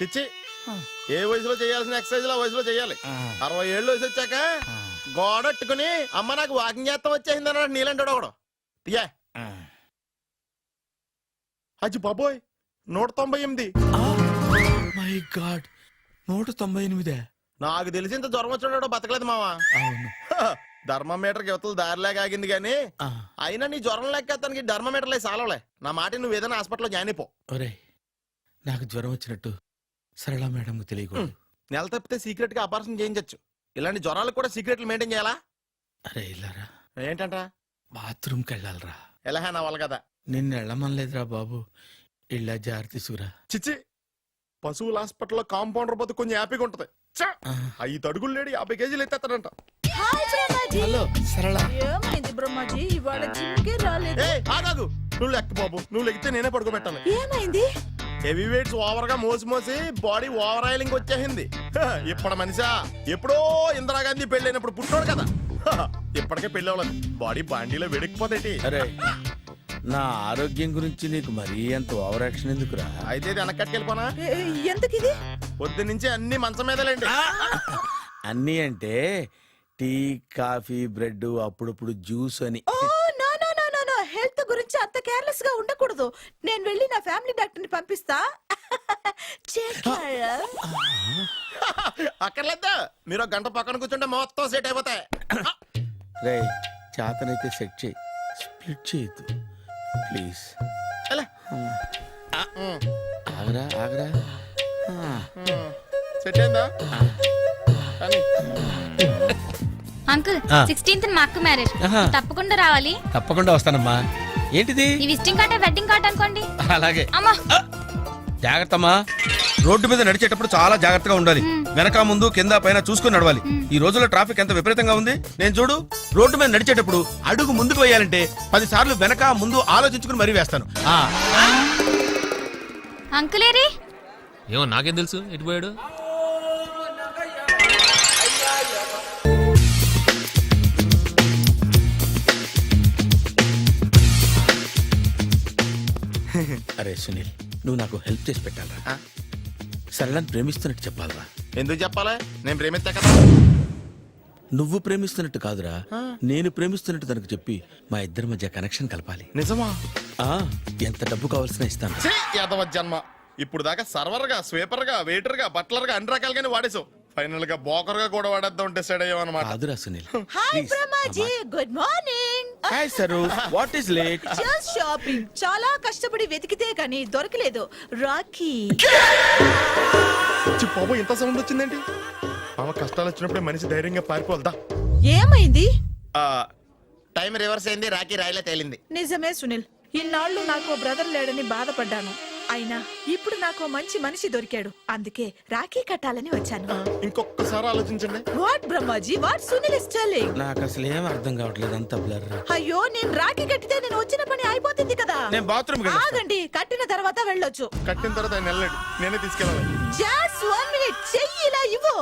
చిచ్చి, ఏ వయసులో చేయాల్సిన ఎక్సర్సైజ్ ఆ వయసులో చేయాలి. 60 ఏళ్ళు వయసు వచ్చాక గోడట్టుకుని అమ్మ నాకు వాకింగ్ చేస్తాం వచ్చేసింది అన్నాడు నీలంటాడు ఒకడు. తీయా అచ్చి బాబోయ్, 198. My God, 198. నాకు తెలిసి ఇంత జ్వరం వచ్చాడో బతకలేదు మావా. అవును, ధర్మమీటర్ యువతలు దారిలాగా ఆగింది గానీ అయినా నీ జ్వరం లెక్క అతనికి ధర్మమీటర్లే సాలవలే. నా మాట నువ్వు ఏదైనా హాస్పిటల్లో జాయిన్ అయిపో. ఒరే, నాకు జ్వరం వచ్చినట్టు సరళ మేడంకు తెలియకూడదు. నెల తప్పితే సీక్రెట్ గా ఆపరేషన్ చేయించచ్చు. ఇలాంటి జ్వరాలకు కూడా సీక్రెట్లు మెయింటైన్ చేయాలా? అరే ఇల్లారా, ఏంటంట? బాత్రూమ్కి వెళ్ళాలరా. ఎలా నా వాళ్ళ కదా. నిన్ను వెళ్ళమనలేదురా బాబు, ఇళ్ళ జారి తీసుకురా. చిచ్చి, పశువుల హాస్పిటల్లో కాంపౌండర్ బతు కొంచెం హ్యాపీగా ఉంటది. 5 అడుగులు లేడి 50 కేజీలు ఎత్తేస్తాడంట. హాయ్ బ్రహ్మాజీ. హలో సరళ. ఏమైంది బ్రహ్మాజీ ఇవాళ జిమ్కే రాలేదు? ఆగాగు, నువ్వు లెక్క బాబు, నువ్వు లెక్కితే నేనే పడుకోబెట్టాను. ఏమైంది? హెవీ వెయిట్స్ ఓవర్ గా మోసి మోసి బాడీ ఓవర్ ఆయిలింగ్ వచ్చేసింది. ఇప్పుడు మనిషా ఎప్పుడో ఇందిరాగాంధీ పెళ్ళైనప్పుడు పుట్టాడు కదా, ఇప్పటికే పెళ్ళి అవ్వలేదు, బాడీ బాండీలో వెడికిపోతేటి. అరే నా ఆరోగ్యం గురించి నీకు మరీ అంత ఓవర్ యాక్షన్ ఎందుకురా? అయితే ఇది వెనక్కట్టుకెళ్ళిపోనా? ఎందుకు ఇది? పొద్దు నుంచి అన్ని మంచం మీదలేండి. అన్నీ అంటే టీ కాఫీ బ్రెడ్ అప్పుడప్పుడు జ్యూస్ అని. Oh no no no no no, health గురించి అంత కేర్లెస్ గా ఉండకూడదు. నేను వెళ్ళి నా ఫ్యామిలీ డాక్టర్ ని పంపిస్తా. అక్కర్లేద్దా, మీరు ఒక గంట పక్కన కూర్చుంటే మొత్తం సెట్ అయిపోతాయి. రే చేతనైతే సెట్ చేయి, స్ప్లిట్ చేయొద్దు ప్లీజ్. ఆగరా ఆగరా. సెట్ అయిందా? అంకుల్ 16th మా అక్క మ్యారేజ్, తప్పకుండా రావాలి. తప్పకుండా వస్తానమ్మా. ఏంటిది? ఈ విజిటింగ్ కార్డ్ వెడ్డింగ్ కార్డ్ అనుకోండి. అలాగే. అమ్మా జాగ్రత్తమ్మా, రోడ్డు మీద నడిచేటప్పుడు చాలా జాగ్రత్తగా ఉండాలి. వెనక ముందు కింద పైన చూసుకుని నడవాలి. ఈ రోజుల్లో ట్రాఫిక్ ఎంత విపరీతంగా ఉంది. నేను చూడు, రోడ్డు మీద నడిచేటప్పుడు అడుగు ముందుకు వేయాలంటే 10 సార్లు వెనక ముందు ఆలోచించుకుని మరీ వేస్తాను. అంకులేరి ఏమో నాకేం తెలుసు ఎటు పోయాడు. అరే సునీల్, నువ్వు నాకు హెల్ప్ చేసి పెట్టాలరా. సరళని ప్రేమిస్తున్నట్టు చెప్పాలరా. ఎందుకు చెప్పాలి? నేను ప్రేమిస్తా కదా. నువ్వు ప్రేమిస్తున్నట్టు కాదురా, నేను ప్రేమిస్తున్నట్టు తనకు చెప్పి మా ఇద్దరి మధ్య కనెక్షన్ కలపాలి. నిజమా? ఎంత డబ్బు కావాల్సిన ఇస్తాను. యాదవ జన్మ, ఇప్పుడు దాకా సర్వర్ గా, స్వీపర్ గా, వెయిటర్ గా, బట్లర్ గా అన్ని రకాలుగానే వాడేసావు. ఫైనల్ గా బోకర్ గా కూడా వాడేద్దాం డిసైడ్ అయ్యాం అన్నమాట. కాదురా Sunil. Hi Brahmaji, good morning. Hi sir, what is late? Just shopping. చాలా కష్టపడి వెతికితే కానీ దొరకలేదు. రాఖీ. బాబు ఇంత సౌండ్ వచ్చిందేంటి? మామ కష్టాలు వచ్చినప్పుడే మనిషి ధైర్యంగా పారిపోవద్దా. ఏమైంది? టైం రివర్స్ అయింది, రాఖీ రాయిలా తేలింది. నిజమే సునీల్, ఇన్నాళ్ళు నాకు బ్రదర్ లేడని బాధపడ్డాను. అయినా ఇప్పుడు నాకు మంచి మనిషి దొరికాడు, అందుకే రాఖీ కట్టాలని వచ్చాను. ఇంకొకసారి ఆలోచించండి. What Brahmaji, what Sunil is telling? నాకు అసలు ఏం అర్థం కావట్లేదు, అంత బ్లర్. అయ్యో, నేను రాఖీ కట్టితే నేను వచ్చిన పని అయిపోతుంది కదా. నేను బాత్రూమ్ ఆగండి, కట్టిన తర్వాత వెళ్ళొచ్చు. కట్టిన తర్వాత ఆయన వెళ్ళండి, నేనే తీసుకెళ్ళాలి. జస్ట్ 1 minute, చెయ్యి ఇలా ఇవ్వు.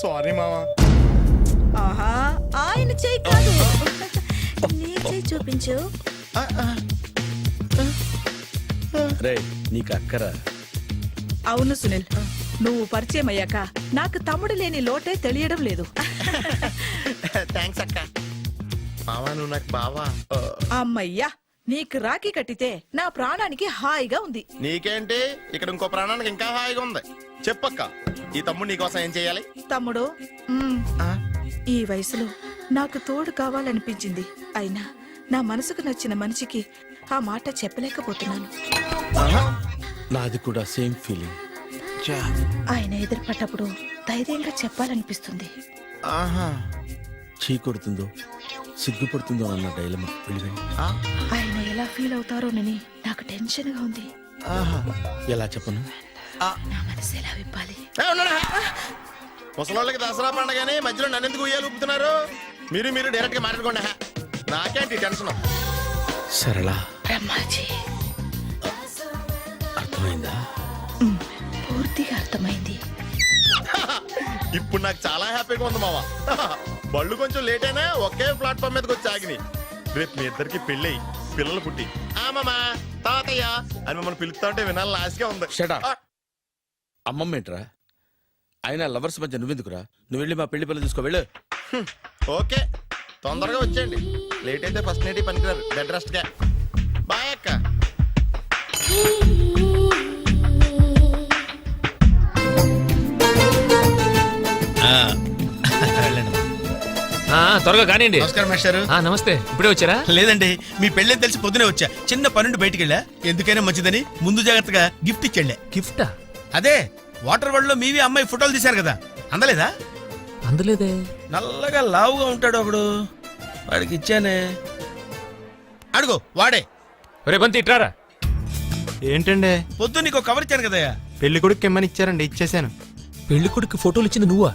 సారీ మామా. ఆహా, ఆయన చెయ్యి కాదు, నీ చెయ్యి చూపించు. రే నీకు అక్కరా? అవును సునీల్, నువ్వు పరిచయం అయ్యాక నాకు తమ్ముడు లేని లోటే తెలియడం లేదు. థ్యాంక్స్ అక్క. మామా నువ్వు నాకు బావా. అమ్మయ్యా, నీకు రాఖీ కట్టితే నా ప్రాణానికి హాయిగా ఉంది. నీకేంటి, ఇక్కడ ఇంకో ప్రాణానికి ఇంకా హాయిగా ఉంది. చెప్పక్క, ఈ తమ్ముడు నీకోసం ఏం చేయాలి? తమ్ముడు, ఈ వయసులో నాకు తోడు కావాలనిపించింది. అయినా నా మనసుకు నచ్చిన మనిషికి ఆ మాట చెప్పలేకపోతున్నాను. నాది కూడా సేమ్ ఫీలింగ్. ఆయన ఎదురుపడ్డప్పుడు ధైర్యంగా చెప్పాలనిపిస్తుంది. చీ కొడుతుందో సిగ్గుపడుతుందో అన్న డైలమా. ఆయన ఎలా ఫీల్ అవుతారోనని నాకు టెన్షన్ గా ఉంది. ఎలా చెప్పను? నా మనసు ఎలా విప్పాలి? ముసలోళ్ళకి దసరా పండగని మధ్యలో నన్ను ఎందుకు ఉయ్యాలు ఊపుతున్నారు? మీరు డైరెక్ట్ గా మాట్లాడుకోండి. నాకేంటి టెన్షన్? సరళ, బ్రహ్మాజీ, అర్థమైందా? పూర్తిగా అర్థమైంది. ఇప్పుడు నాకు చాలా హ్యాపీగా ఉంది మావా. బళ్ళు కొంచెం లేట్ అయినా ఒకే ప్లాట్ఫామ్ మీదకి వచ్చి ఆగినాయి. రేపు మీ ఇద్దరికి పెళ్ళి పిల్లలు పుట్టి మామా తాతయ్య అని మమ్మల్ని పిలుస్తా ఉంటే వినాలని ఆశగా ఉంది. అమ్మమ్మ ఏంట్రా? అయినా లవర్స్ మధ్య నువ్వెందుకురా? నువ్వు వెళ్ళి మా పెళ్లి పిల్లలు చూసుకో, వెళ్ళు. ఓకే, తొందరగా వచ్చేయండి. లేట్ అయితే ఫస్ట్ నైట్ పనికిరారు, బెడ్ రెస్ట్ గా. బాయ్ అక్క. త్వరగా కానివ్వండి. నమస్కారం మాస్టారు. నమస్తే, ఇప్పుడే వచ్చారా? లేదండి, మీ పెళ్ళని తెలిసి పొద్దునే వచ్చా. చిన్న పనుండి బయటికి వెళ్ళా, ఎందుకైనా మంచిదని ముందు జాగ్రత్తగా గిఫ్ట్ ఇచ్చాళ్లే. గిఫ్టా? అదే వాటర్ వరల్డ్ లో మీవి అమ్మాయి ఫోటోలు తీశారు కదా, అందలేదా? అందలేదే. నల్లగా లావుగా ఉంటాడు ఒకడు, వాడికి ఇచ్చానే. అడుగు, వాడే. రేపంతి ఇట్రారా. ఏంటండి? పొద్దు నీకు కవర్ ఇచ్చాను కదయ్యా. పెళ్లి కొడుకు కిమ్మని ఇచ్చారండి, ఇచ్చేసాను. పెళ్లి కొడుకు ఫోటోలు ఇచ్చింది నువ్వా?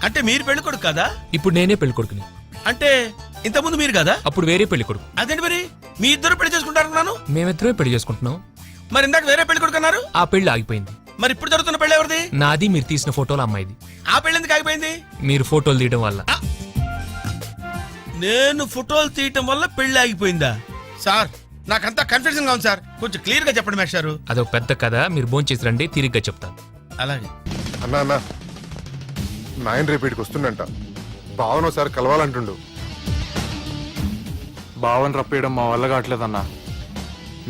అంటే మీరు పెళ్లి కొడుకు కదా? ఇప్పుడు నేనే పెళ్లి కొడుకుని. అంటే ఇంతకుముందు మీరు కదా? అప్పుడు వేరే పెళ్లి కొడుకు. అదేంటి మరి మీ ఇద్దరు పెళ్లి చేసుకుంటారన్నాను? మేమిద్దరమే పెళ్లి చేసుకుంటున్నాం. మరి ఇందాక వేరే పెళ్లి కొడుకు అన్నారు? ఆ పెళ్లి ఆగిపోయింది. మరి ఇప్పుడు జరుగుతున్న పెళ్లి ఎవరిది? నాది. మీరు తీసిన ఫోటోలు అమ్మాయిది. ఆ పెళ్లి ఎందుకు ఆగిపోయింది? మీరు ఫోటోలు తీయడం వల్ల. నేను ఫోటోలు తీయటం వల్ల పెళ్లి ఆగిపోయిందా? సార్ నాకంతా కన్ఫ్యూజన్ గా ఉంది సార్, కొంచెం క్లియర్ గా చెప్పండి మేస్టారు. అదొక పెద్ద కథ. మీరు భోంచేసి రండి, తిరిగ్గా చెప్తాను. అలాగే. అన్నా నాయన రేపు ఇక్కడికి వస్తుండంట. భావన ఒకసారి కలవాలంటుండు. భావన రప్పేయడం మా వల్ల కావట్లేదన్నా,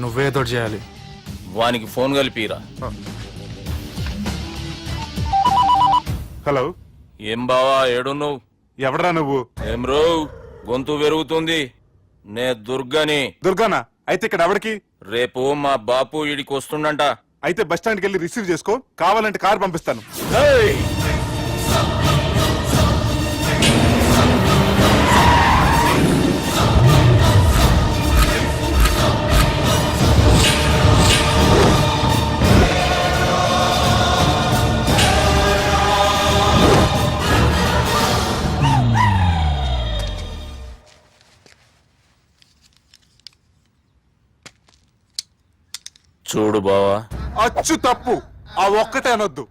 నువ్వేదో చేయాలి. వానికి ఫోన్ కలిపిరా. హలో, ఏం బావా ఏడున్నావు? ఎవడరా నువ్వు? ఏం రో గొంతు పెరుగుతుంది. నే దుర్గని. దుర్గానా? అయితే ఇక్కడ ఎవరికి? రేపు మా బాపు ఈడికి వస్తుండంట. అయితే బస్ స్టాండ్కి వెళ్ళి రిసీవ్ చేసుకో, కావాలంటే కారు పంపిస్తాను. చూడు బావా, అచ్చు తప్పు. ఆ ఒక్కటే అనొద్దు.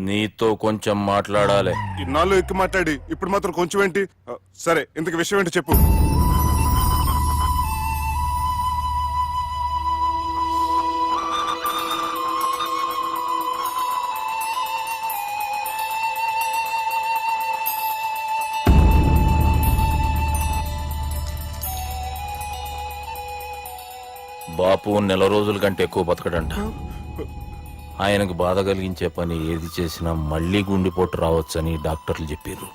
నీతో కొంచెం మాట్లాడాలి. ఇన్నాళ్ళు ఎక్కి మాట్లాడి ఇప్పుడు మాత్రం కొంచెం ఏంటి? సరే, ఇంతకు విషయం ఏంటి చెప్పు. బాపు నెల రోజుల కంటే ఎక్కువ బతకడంట. ఆయనకు బాధ కలిగించే పని ఏది చేసినా మళ్లీ గుండెపోటు రావచ్చని డాక్టర్లు చెప్పారు.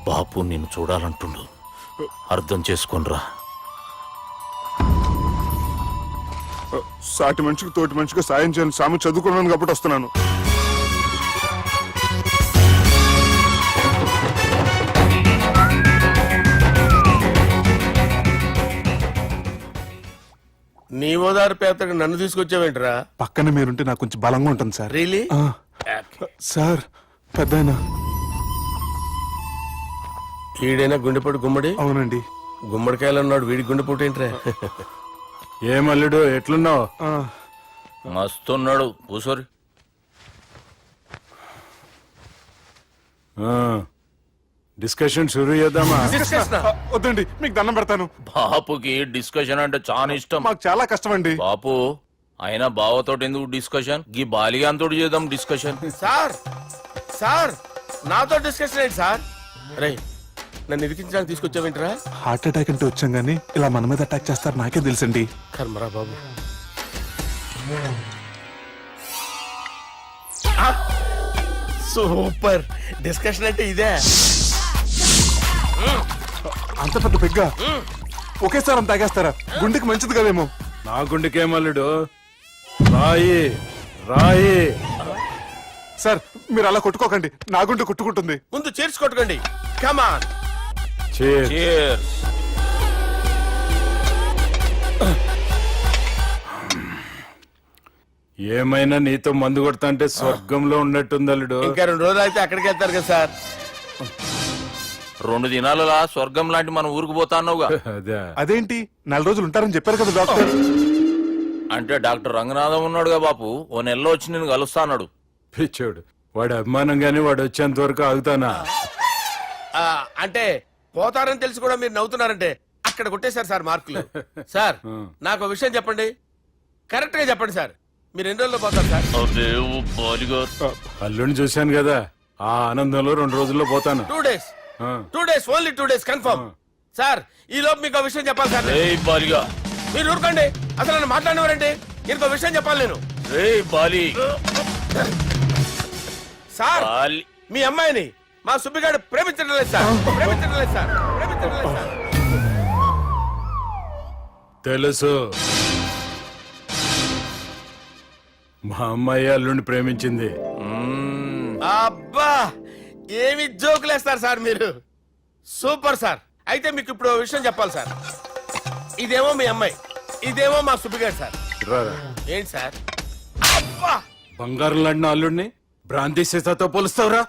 బాపు నిన్ను చూడాలంటుండు, అర్థం చేసుకునిరా. సాటి మనిషికి తోటి మనిషికి సాయం చేయని సామి చదువుకున్నాను కాబట్టి వస్తున్నాను. నీ ఓదారు పేదకు నన్ను తీసుకొచ్చావేంట్రా? పక్కన మీరుంటే నాకు కొంచెం బలంగా ఉంటుంది సార్. రియలీ? సార్ పెద్దయినా. ఈడైనా గుండెపోటు గుమ్మడి? అవునండి. గుమ్మడికాయలు ఉన్నాడు, వీడి గుండెపోటు ఏంట్రా? ఏమల్లుడు ఎట్లున్నావు? మస్తున్నాడు. కూసోరి. డిస్కషన్ షురూ చేద్దామా? వద్దండి, మీకు దండం పెడతాను. బాపుకి డిస్కషన్ అంటే చాలా ఇష్టం. మాకు చాలా కష్టం అండి. బాపు అయినా బావతోటి ఎందుకు డిస్కషన్? గీ బాలిగాంతోటి చేద్దాం డిస్కషన్. సార్ నాతో డిస్కషన్ ఏంటి సార్? రే, నన్ను ఇరికించడానికి తీసుకొచ్చావేంట్రా? హార్ట్ అటాక్ అంటే వచ్చాం గానీ ఇలా మన మీద అటాక్ చేస్తారు నాకే తెలుసండి. కర్మరా బాబు. సూపర్ డిస్కషన్ అంటే ఇదే. అంత పెద్ద పెగ్గా ఒకేసారి అంత తాగేస్తారా? గుండెకి మంచిది కదేమో. నా గుండెకేమల్లుడు, రాయి రాయి. సార్ మీరు అలా కొట్టుకోకండి, నా గుండె కొట్టుకుంటుంది. ముందు చేర్చి కొట్టుకోండి. కమాన్. ఏమైనా నీతో మందు కొడతా అంటే స్వర్గంలో ఉన్నట్టుంది అల్లుడు. ఇంకా 2 రోజులు అయితే అక్కడికి వెళ్తారు కదా సార్. 2 దినాలలా స్వర్గం లాంటి మన ఊరికి పోతాన్నావుగా. అదేంటి 4 రోజులు ఉంటారని చెప్పారు కదా డాక్టర్. అంటే డాక్టర్ రంగనాథం ఉన్నాడుగా బాపు, ఓ నెలలో వచ్చి నేను కలుస్తాన్నాడు. పిచ్చోడు, వాడు అభిమానంగానే వాడు వచ్చేంత వరకు ఆగుతానా? అంటే పోతారని తెలిసి కూడా మీరు నవ్వుతున్నారంటే అక్కడ కొట్టేశారు సార్ మార్కులు. సార్ నాకు ఒక విషయం చెప్పండి, కరెక్ట్ గా చెప్పండి సార్. మీరు ఎన్ని రోజుల్లో పోతారు సార్? అల్లుడిని చూశాను కదా, ఆ ఆనందంలో 2 రోజుల్లో పోతాను. 2 days. 2 days, only 2 days confirm. Sir ఈ లోపు మీకు ఒక విషయం చెప్పాలి సార్. మీరు ఊరుకోండి, అసలు నన్ను మాట్లాడినవారండి. ఇంకో విషయం చెప్పాలి నేను. సార్ మీ అమ్మాయిని మా సుబ్బిగాడు ప్రేమించడం లేదు సార్. ప్రేమించడం లేదు సార్. ప్రేమించడం లేదు సార్. తెలుసు, మా అమ్మాయి అల్లుడిని ప్రేమించింది. అబ్బా ఏమి జోకులేస్తారు సార్ మీరు. Super sir. అయితే మీకు ఇప్పుడు ఓ విషయం చెప్పాలి సార్. ఇదేమో మీ అమ్మాయి, ఇదేమో మా సుబ్బిగాడు సార్. రారా. ఏంటి సార్? అబ్బా బంగారం లాంటి అల్లుడిని బ్రాందీ సీసాతో పోలుస్తావురా?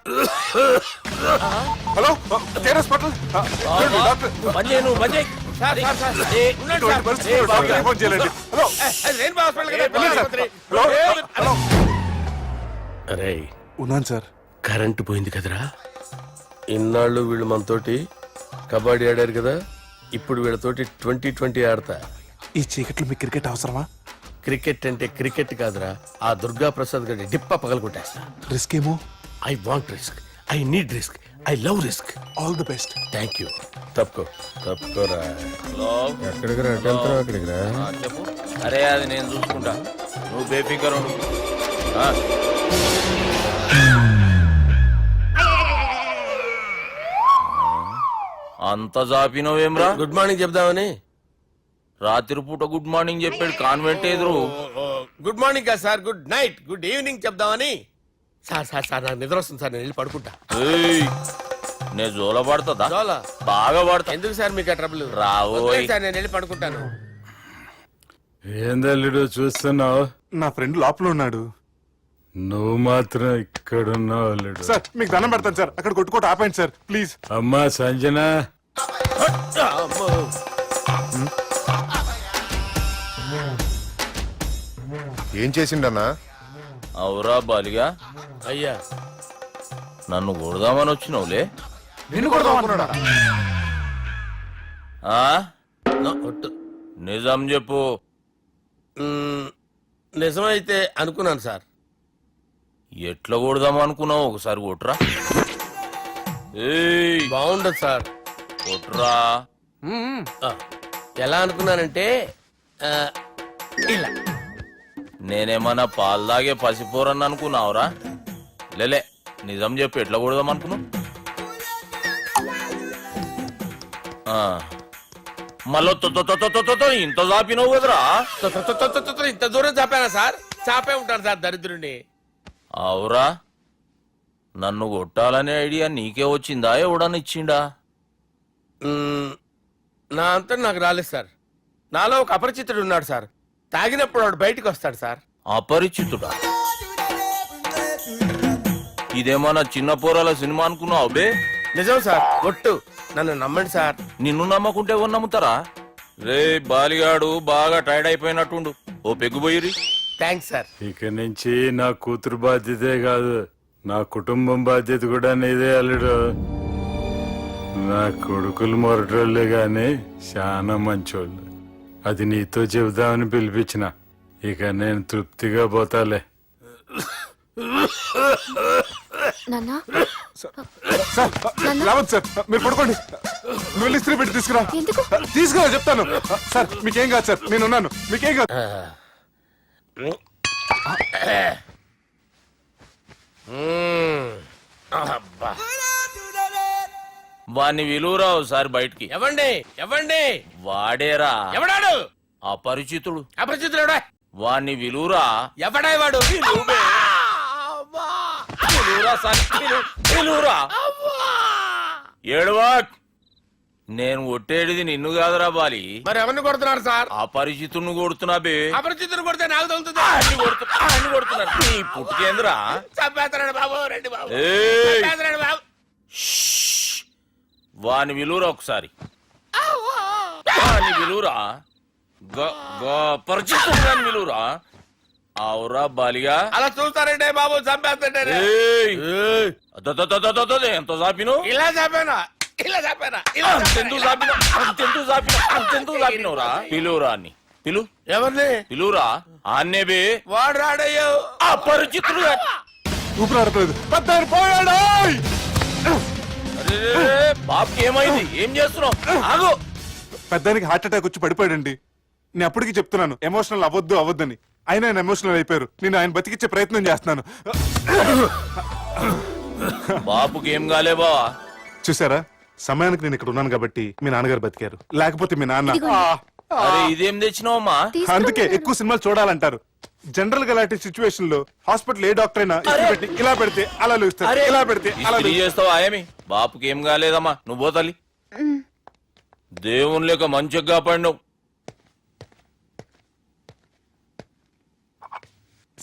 హలో కేర్ హాస్పిటల్ అరే ఉన్నాను సార్. కరెంటు పోయింది కదరా. ఇన్నాళ్ళు వీళ్ళు మనతోటి కబడ్డీ ఆడారు కదా, ఇప్పుడు వీళ్ళతోటి 2020 ఆడతా. ఈ చీకట్లో మీకు క్రికెట్ అవసరమా? క్రికెట్ అంటే క్రికెట్ కాదురా, ఆ దుర్గా ప్రసాద్ గారి డిప్ప పగలగొట్టేస్తా. రిస్క్ ఏమో. I want risk, I need risk, I love risk. All the best. Thank you. తప్పుకోరా. ఎక్కడికి రా? వెళ్తారా అక్కడికి రా? చెప్పు. అరే అది నేను చూసుకుంటా, నువ్వు బేఫికర్ ఉండు. అంత జాపినవేమ్రా? గుడ్ మార్నింగ్ చెప్దామని. రాత్రి పూట గుడ్ మార్నింగ్ చెప్పాడు కాన్వెంట్ ఎదురు. గుడ్ మార్నింగ్ కాదు sir, good night, good evening చెప్దామని. సార్ సార్ సార్ నాకు నిద్ర వస్తుంది సార్, నేను వెళ్ళి పడుకుంటా. నేను జోల పడుతుందా? చాలా బాగా పడతా. ఎందుకు సార్ మీకు ఆ ట్రబుల్? రావోయ్ సార్ నేను వెళ్ళి పడుకుంటాను. ఏందల్లుడు చూస్తున్నావు? నా ఫ్రెండ్ లోపల ఉన్నాడు. నువ్వు మాత్రం ఇక్కడున్నావు అల్లుడు. సార్ మీకు దండం పెడతాను సార్, అక్కడ కొట్టుకోట ఆపండి సార్ ప్లీజ్. అమ్మా సంజన, ఏం చేసిండన్నా? అవురా బాలిగా, అయ్యా నన్ను కొడదామని వచ్చినావులే. నిన్ను కొడదామన్నాడా? ఆ? నిజం చెప్పు. నిజమైతే అనుకున్నాను సార్. ఎట్లా కొడదాం అనుకున్నావు? ఒకసారి కొట్రా. బాగుండదు సార్. కొట్రా. ఎలా అనుకున్నానంటే ఇలా. నేనేమన్నా పాలు తాగే పసిపోరని అనుకున్నావురా? లేలే, నిజం చెప్పు, ఎట్లా కొడదాం అనుకున్నావు? మళ్ళీ ఇంత చాపినావు కదరా? ఇంత దూరం చాపానా సార్? చాపే ఉంటాను సార్ దరిద్రుడిని. అవురా, నన్ను కొట్టాలనే ఐడియా నీకే వచ్చిందా? ఎవడన్నా ఇచ్చిండా? నా అంతా నాకు రాలేదు సార్. నాలో ఒక అపరిచితుడు ఉన్నాడు సార్. తాగినప్పుడు వాడు బయటికి వస్తాడు సార్. అపరిచితుడా? ఇదేమన్నా చిన్న పోరాల సినిమా అనుకున్నావు బే? నిజం సార్, ఒట్టు, నన్ను నమ్మండి సార్. నిన్ను నమ్మకుంటే ఎవరు నమ్ముతారా? రే బాలిగాడు బాగా టైర్డ్ అయిపోయినట్టుండు, ఓ పెగ్గుబోయిరి. Thanks sir. ఇక నుంచి నా కూతురు బాధ్యతే కాదు, నా కుటుంబం బాధ్యత కూడా నీదే అల్లుడు. నా కొడుకులు మొరటోళ్ళే గాని చాలా మంచోళ్ళు. అది నీతో చెబుదామని పిలిపించిన. ఇక నేను తృప్తిగా పోతాలే. రావద్దు సార్, మీరు పడుకోండి. నువ్వు ఇస్త్రీ పెట్టి తీసుకురా. తీసుకురా చెప్తాను. సార్ మీకేం కాదు సార్, నేను ఉన్నాను, మీకేం కాదు. వాణ్ణి విలువరా ఒకసారి బయటికి. ఎవండి ఎవండి? వాడేరా. ఎవడాడు? అపరిచితుడు. అపరిచితుడు ఎవడా? వాణ్ణి విలువరా. ఎవడా వాడు? విలువరా. ఏడవా. నేను కొట్టేడిది నిన్ను కాదురా బాలి. మరి ఎవరిని కొడుతున్నారు సార్? అపరిచితుడిని కొడుతున్నా బే. అపరిచితుడు కొడితే నాకు తగులుతుంది. అన్ని కొడుతున్నారు. నీ పుట్టుకేంద్రా? చంపేస్తున్నాడు బాబు, రండి బాబు. ఏయ్. చంపేస్తున్నాడు బాబు. వాని విలువరా ఒకసారి. వాని విలువరా. పరిచితుడు విలువరా. అవురా బాలిగా. అలా చూస్తారంటే బాబు, చంపేస్తాడు. ఎంత చాపిను? ఇలా చంపానా? ఇలా చంపానా? అంతెందుకు చాపినవురా? పిలువురా అన్ని. పిలు. ఎవరిని పిలువురా. ఆన్నే బే. వాడు రాడయ్యో. అపరిచితుడు. ఊపిరాడట్లేదు. పెద్దాయన పోయాడు. బాబుకి ఏమైంది? ఏం చేస్తున్నావు? ఆగు. పెద్దానికి హార్ట్ అటాక్ వచ్చి పడిపోయాడండి. నేను అప్పటికి చెప్తున్నాను ఎమోషనల్ అవ్వద్దని. ఆయన ఎమోషనల్ అయిపోయారు. నేను ఆయన బతికిచ్చే ప్రయత్నం చేస్తున్నాను. బాబుకి ఏం కాలే బావా? చూసారా, సమయానికి నేను ఇక్కడ ఉన్నాను కాబట్టి మీ నాన్నగారు బతికారు. లేకపోతే మీ నాన్న. అరే ఇదేం తెచ్చినావమ్మా? అందుకే ఎక్కువ సినిమాలు చూడాలంటారు. జనరల్ గా అలాంటి సిచ్యువేషన్ లో హాస్పిటల్ ఏ డాక్టర్ అయినా ఇస్త్రీ పెట్టి ఇలా పెడితే అలా లూస్తారు, ఇలా పెడితే అలా చేస్తావా? ఏమి బాపుకి ఏం కాలేదమ్మా, నువ్వు పోతాలి. దేవుని లేక మంచిగా పడినావు.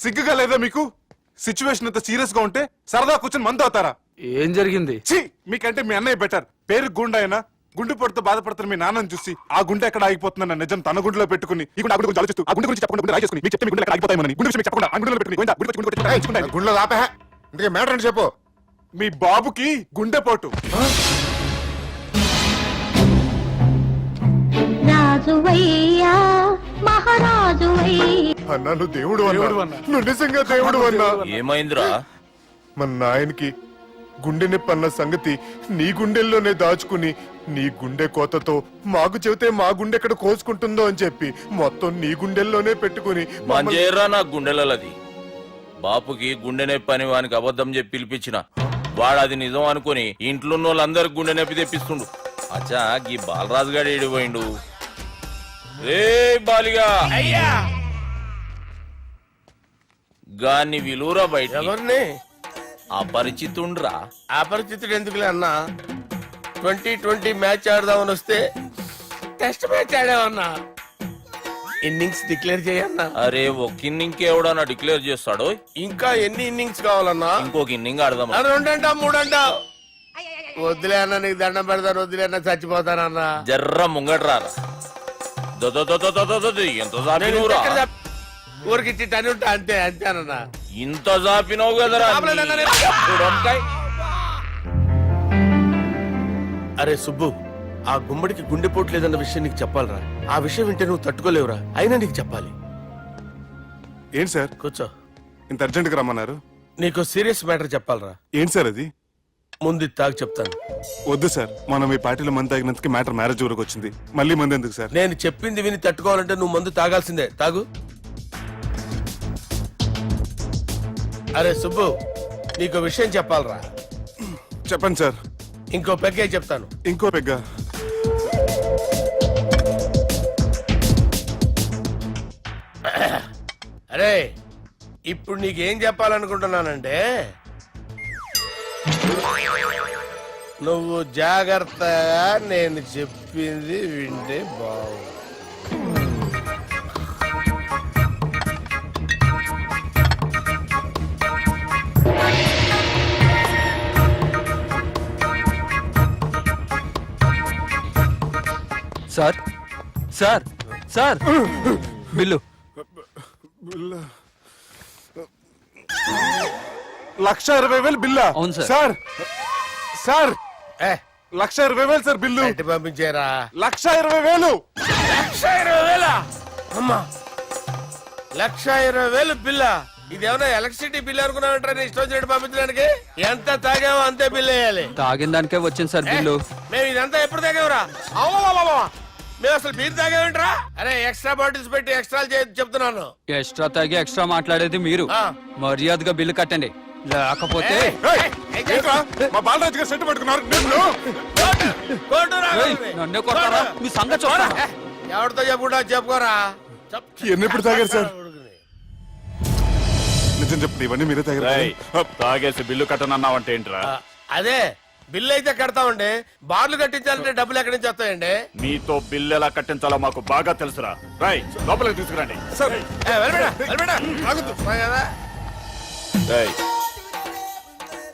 సిగ్గుగా లేదా మీకు? సిచ్యువేషన్ అంత సీరియస్ గా ఉంటే సరదా కూర్చొని మందు అవుతారా? ఏం జరిగింది? ఛీ, మీకంటే మీ అన్నయ్య బెటర్. పేరు గుండె అయినా గుండెపోటుతో బాధపడుతున్న మీ నాన్నని చూసి ఆ గుండె ఎక్కడ ఆగిపోతుందన్న నిజం తన గుండెలో పెట్టుకుని ఈ గుండె ఆ గుండె గురించి ఆలోచిస్తూ ఆ గుండె గురించి చెప్పకుండా గుండె రాజేసుకుని మీకు చెప్తే మీ గుండె ఎక్కడ ఆగిపోతాయని గుండె విషయం మీకు చెప్పకుండా ఆ గుండెలో పెట్టుకుని గోవిందా, గుండె గురించి గుండె గురించి గుండె గుండెలో ఆపే ఇందుకే మ్యాటర్ అని చెప్పు. మీ బాబుకి గుండెపోటు. రాజువయ్యా మహారాజువయ్యా. అన్నా నువ్వు దేవుడు అన్నా, నువ్వు నిజంగా దేవుడు అన్నా. ఏమైందిరా? మన నాయనకి గుండె నొప్పి అన్న సంగతి నీ గుండెల్లోనే దాచుకుని నీ గుండె కోతతో మాకు చెబితే మా గుండె ఎక్కడ కోసుకుంటుందో అని చెప్పి మొత్తం నీ గుండెల్లోనే పెట్టుకుని మంజేరా నా గుండెలది. బాపుకి గుండె నొప్పి అని వానికి అబద్ధం చెప్పి పిలిపించిన వాడు అది నిజం అనుకుని ఇంట్లో ఉన్న వాళ్ళందరికి గుండె నొప్పి తెప్పిస్తుండు. అచ్చా గీ బాలరాజు గారు ఏడిపోయిండు. రే బాలిగా అయ్యా గాన్ని విలువరా బయట. ఎవరిని? అపరిచితుండ్రా. అపరిచితుడు ఎందుకులే అన్నా? 2020 మ్యాచ్ ఆడదామని వస్తే టెస్ట్ మ్యాచ్ ఆడామన్నా. ఇన్నింగ్స్ డిక్లేర్ చేయన్నా. అరే ఒక ఇన్నింగ్ ఎవడన్నా డిక్లేర్ చేస్తాడు? ఇంకా ఎన్ని ఇన్నింగ్స్ కావాలన్నా? ఇంకొక ఇన్నింగ్ ఆడదాం. 2 అంటావు 3 అంటావు. వద్దులే అన్న, నీకు దండం పెడతాను. వద్దులే అన్న, చచ్చిపోతానన్నా. జర్ర ముంగట్రారా. ఎంత జాపినవురా? ఊరికిచ్చి టని ఉంటా అంతే అంతేనన్నా. ఇంత జాపినవు కదరా. అరే సుబ్బు, ఆ గుమ్మడికి గుండెపోటు లేదన్న విషయం నీకు చెప్పాలరా. ఆ విషయం వింటే నువ్వు తట్టుకోలేవురా. అయినా నీకు చెప్పాలి. ఏంటి సార్? కూర్చో. ఇంత అర్జెంట్ గా రమ్మన్నారు? నీకు సీరియస్ మ్యాటర్ చెప్పాలరా. ఏంటి సార్ అది? ముందు తాగు చెప్తాను. వద్దు సార్, మనం ఈ పార్టీలో మంది తాగినందుకు మ్యాటర్ మ్యారేజ్ వరకు వచ్చింది. మళ్ళీ మంది ఎందుకు సార్? నేను చెప్పింది విని తట్టుకోవాలంటే నువ్వు మందు తాగాల్సిందే. తాగు. అరే సుబ్బు, నీకు విషయం చెప్పాలరా. చెప్పండి సార్. ఇంకో పెగ్గే చెప్తాను. ఇంకో పెగ్గా? అరే ఇప్పుడు నీకేం చెప్పాలనుకుంటున్నానంటే, నువ్వు జాగ్రత్తగా నేను చెప్పింది వింటే బాగుంది. Sir sir sir bill. 1,20,000 బిల్లా? అవును sir. Sir sir 1,20,000 sir bill. పంపించారా? 1,20,000. 1,20,000 అమ్మా, 1,20,000 బిల్లా? ఇదేమన్నా ఎలక్ట్రిసిటీ బిల్ అనుకున్నామంటారా? నీ ఇష్టం వచ్చినట్టు పంపించడానికి. ఎంత తాగామో అంతే బిల్ వేయాలి. తాగిన దానికే వచ్చింది సార్ బిల్లు. మేము ఇదంతా ఎప్పుడు తాగావురా? మేము అసలు బీర్ తాగామేంట్రా? అరే ఎక్స్ట్రా బాటిల్స్ పెట్టి ఎక్స్ట్రా చెప్తున్నాను. ఎక్స్ట్రా తాగి ఎక్స్ట్రా మాట్లాడేది మీరు. మర్యాదగా బిల్లు కట్టండి, లేకపోతే మా బాలరాజు గారు సెట్ పట్టుకున్నారు. నన్నే కొడతారా? మీ సంగతి చూస్తారా? ఎవరితో చెప్పుకుంటా చెప్పుకోరా. ఎన్నెప్పుడు తాగారు సార్? నిజం చెప్పండి, ఇవన్నీ మీరే తాగారు? తాగేసి బిల్లు కట్టనన్నావంటే ఏంట్రా? అదే బిల్లు అయితే కడతామండి. బార్లు కట్టించాలంటే డబ్బులు ఎక్కడి నుంచి వస్తాయండి? మీతో బిల్లు ఎలా కట్టించాలో మాకు బాగా తెలుసురా. రై లోపలికి తీసుకురండి.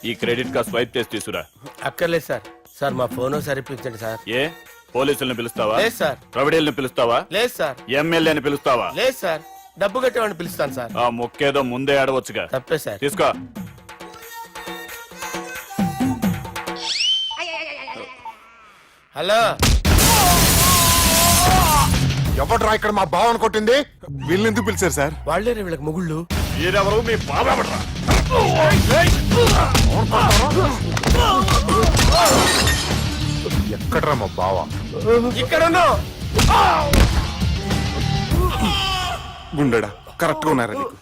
ఈ క్రెడిట్ కార్డ్ స్వైప్ చేసి తీసుకురా. అక్కర్లేదు సార్. సార్ మా ఫోన్ సరిపించండి సార్. ఏ పోలీసుల్ని పిలుస్తావా? లేదు సార్. ప్రొవిడీల్ని పిలుస్తావా? లేదు సార్. ఎమ్మెల్యేని పిలుస్తావా? లేదు సార్. డబ్బు కట్టేవాడిని పిలుస్తాను సార్. ఆ మొక్కేదో ముందే ఆడవచ్చుగా. తప్పే సార్. తీసుకో. హలో, ఎవడ్రా ఇక్కడ మా బావని కొట్టింది? వీళ్ళని ఎందుకు పిలిచారు సార్? వాళ్ళేరే వీళ్ళకి మొగుళ్ళు. మీరెవరు? మీ బాబెవడ్రా? ఎక్కడ్రా మా బావ? ఇక్కడ గుండెడా కరెక్ట్ గా ఉన్నారా నీకు?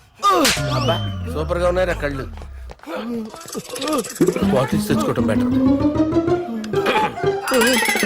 సూపర్ గా ఉన్నారా కళ్ళు? బాటిల్స్ తెచ్చుకోవటం బెటర్.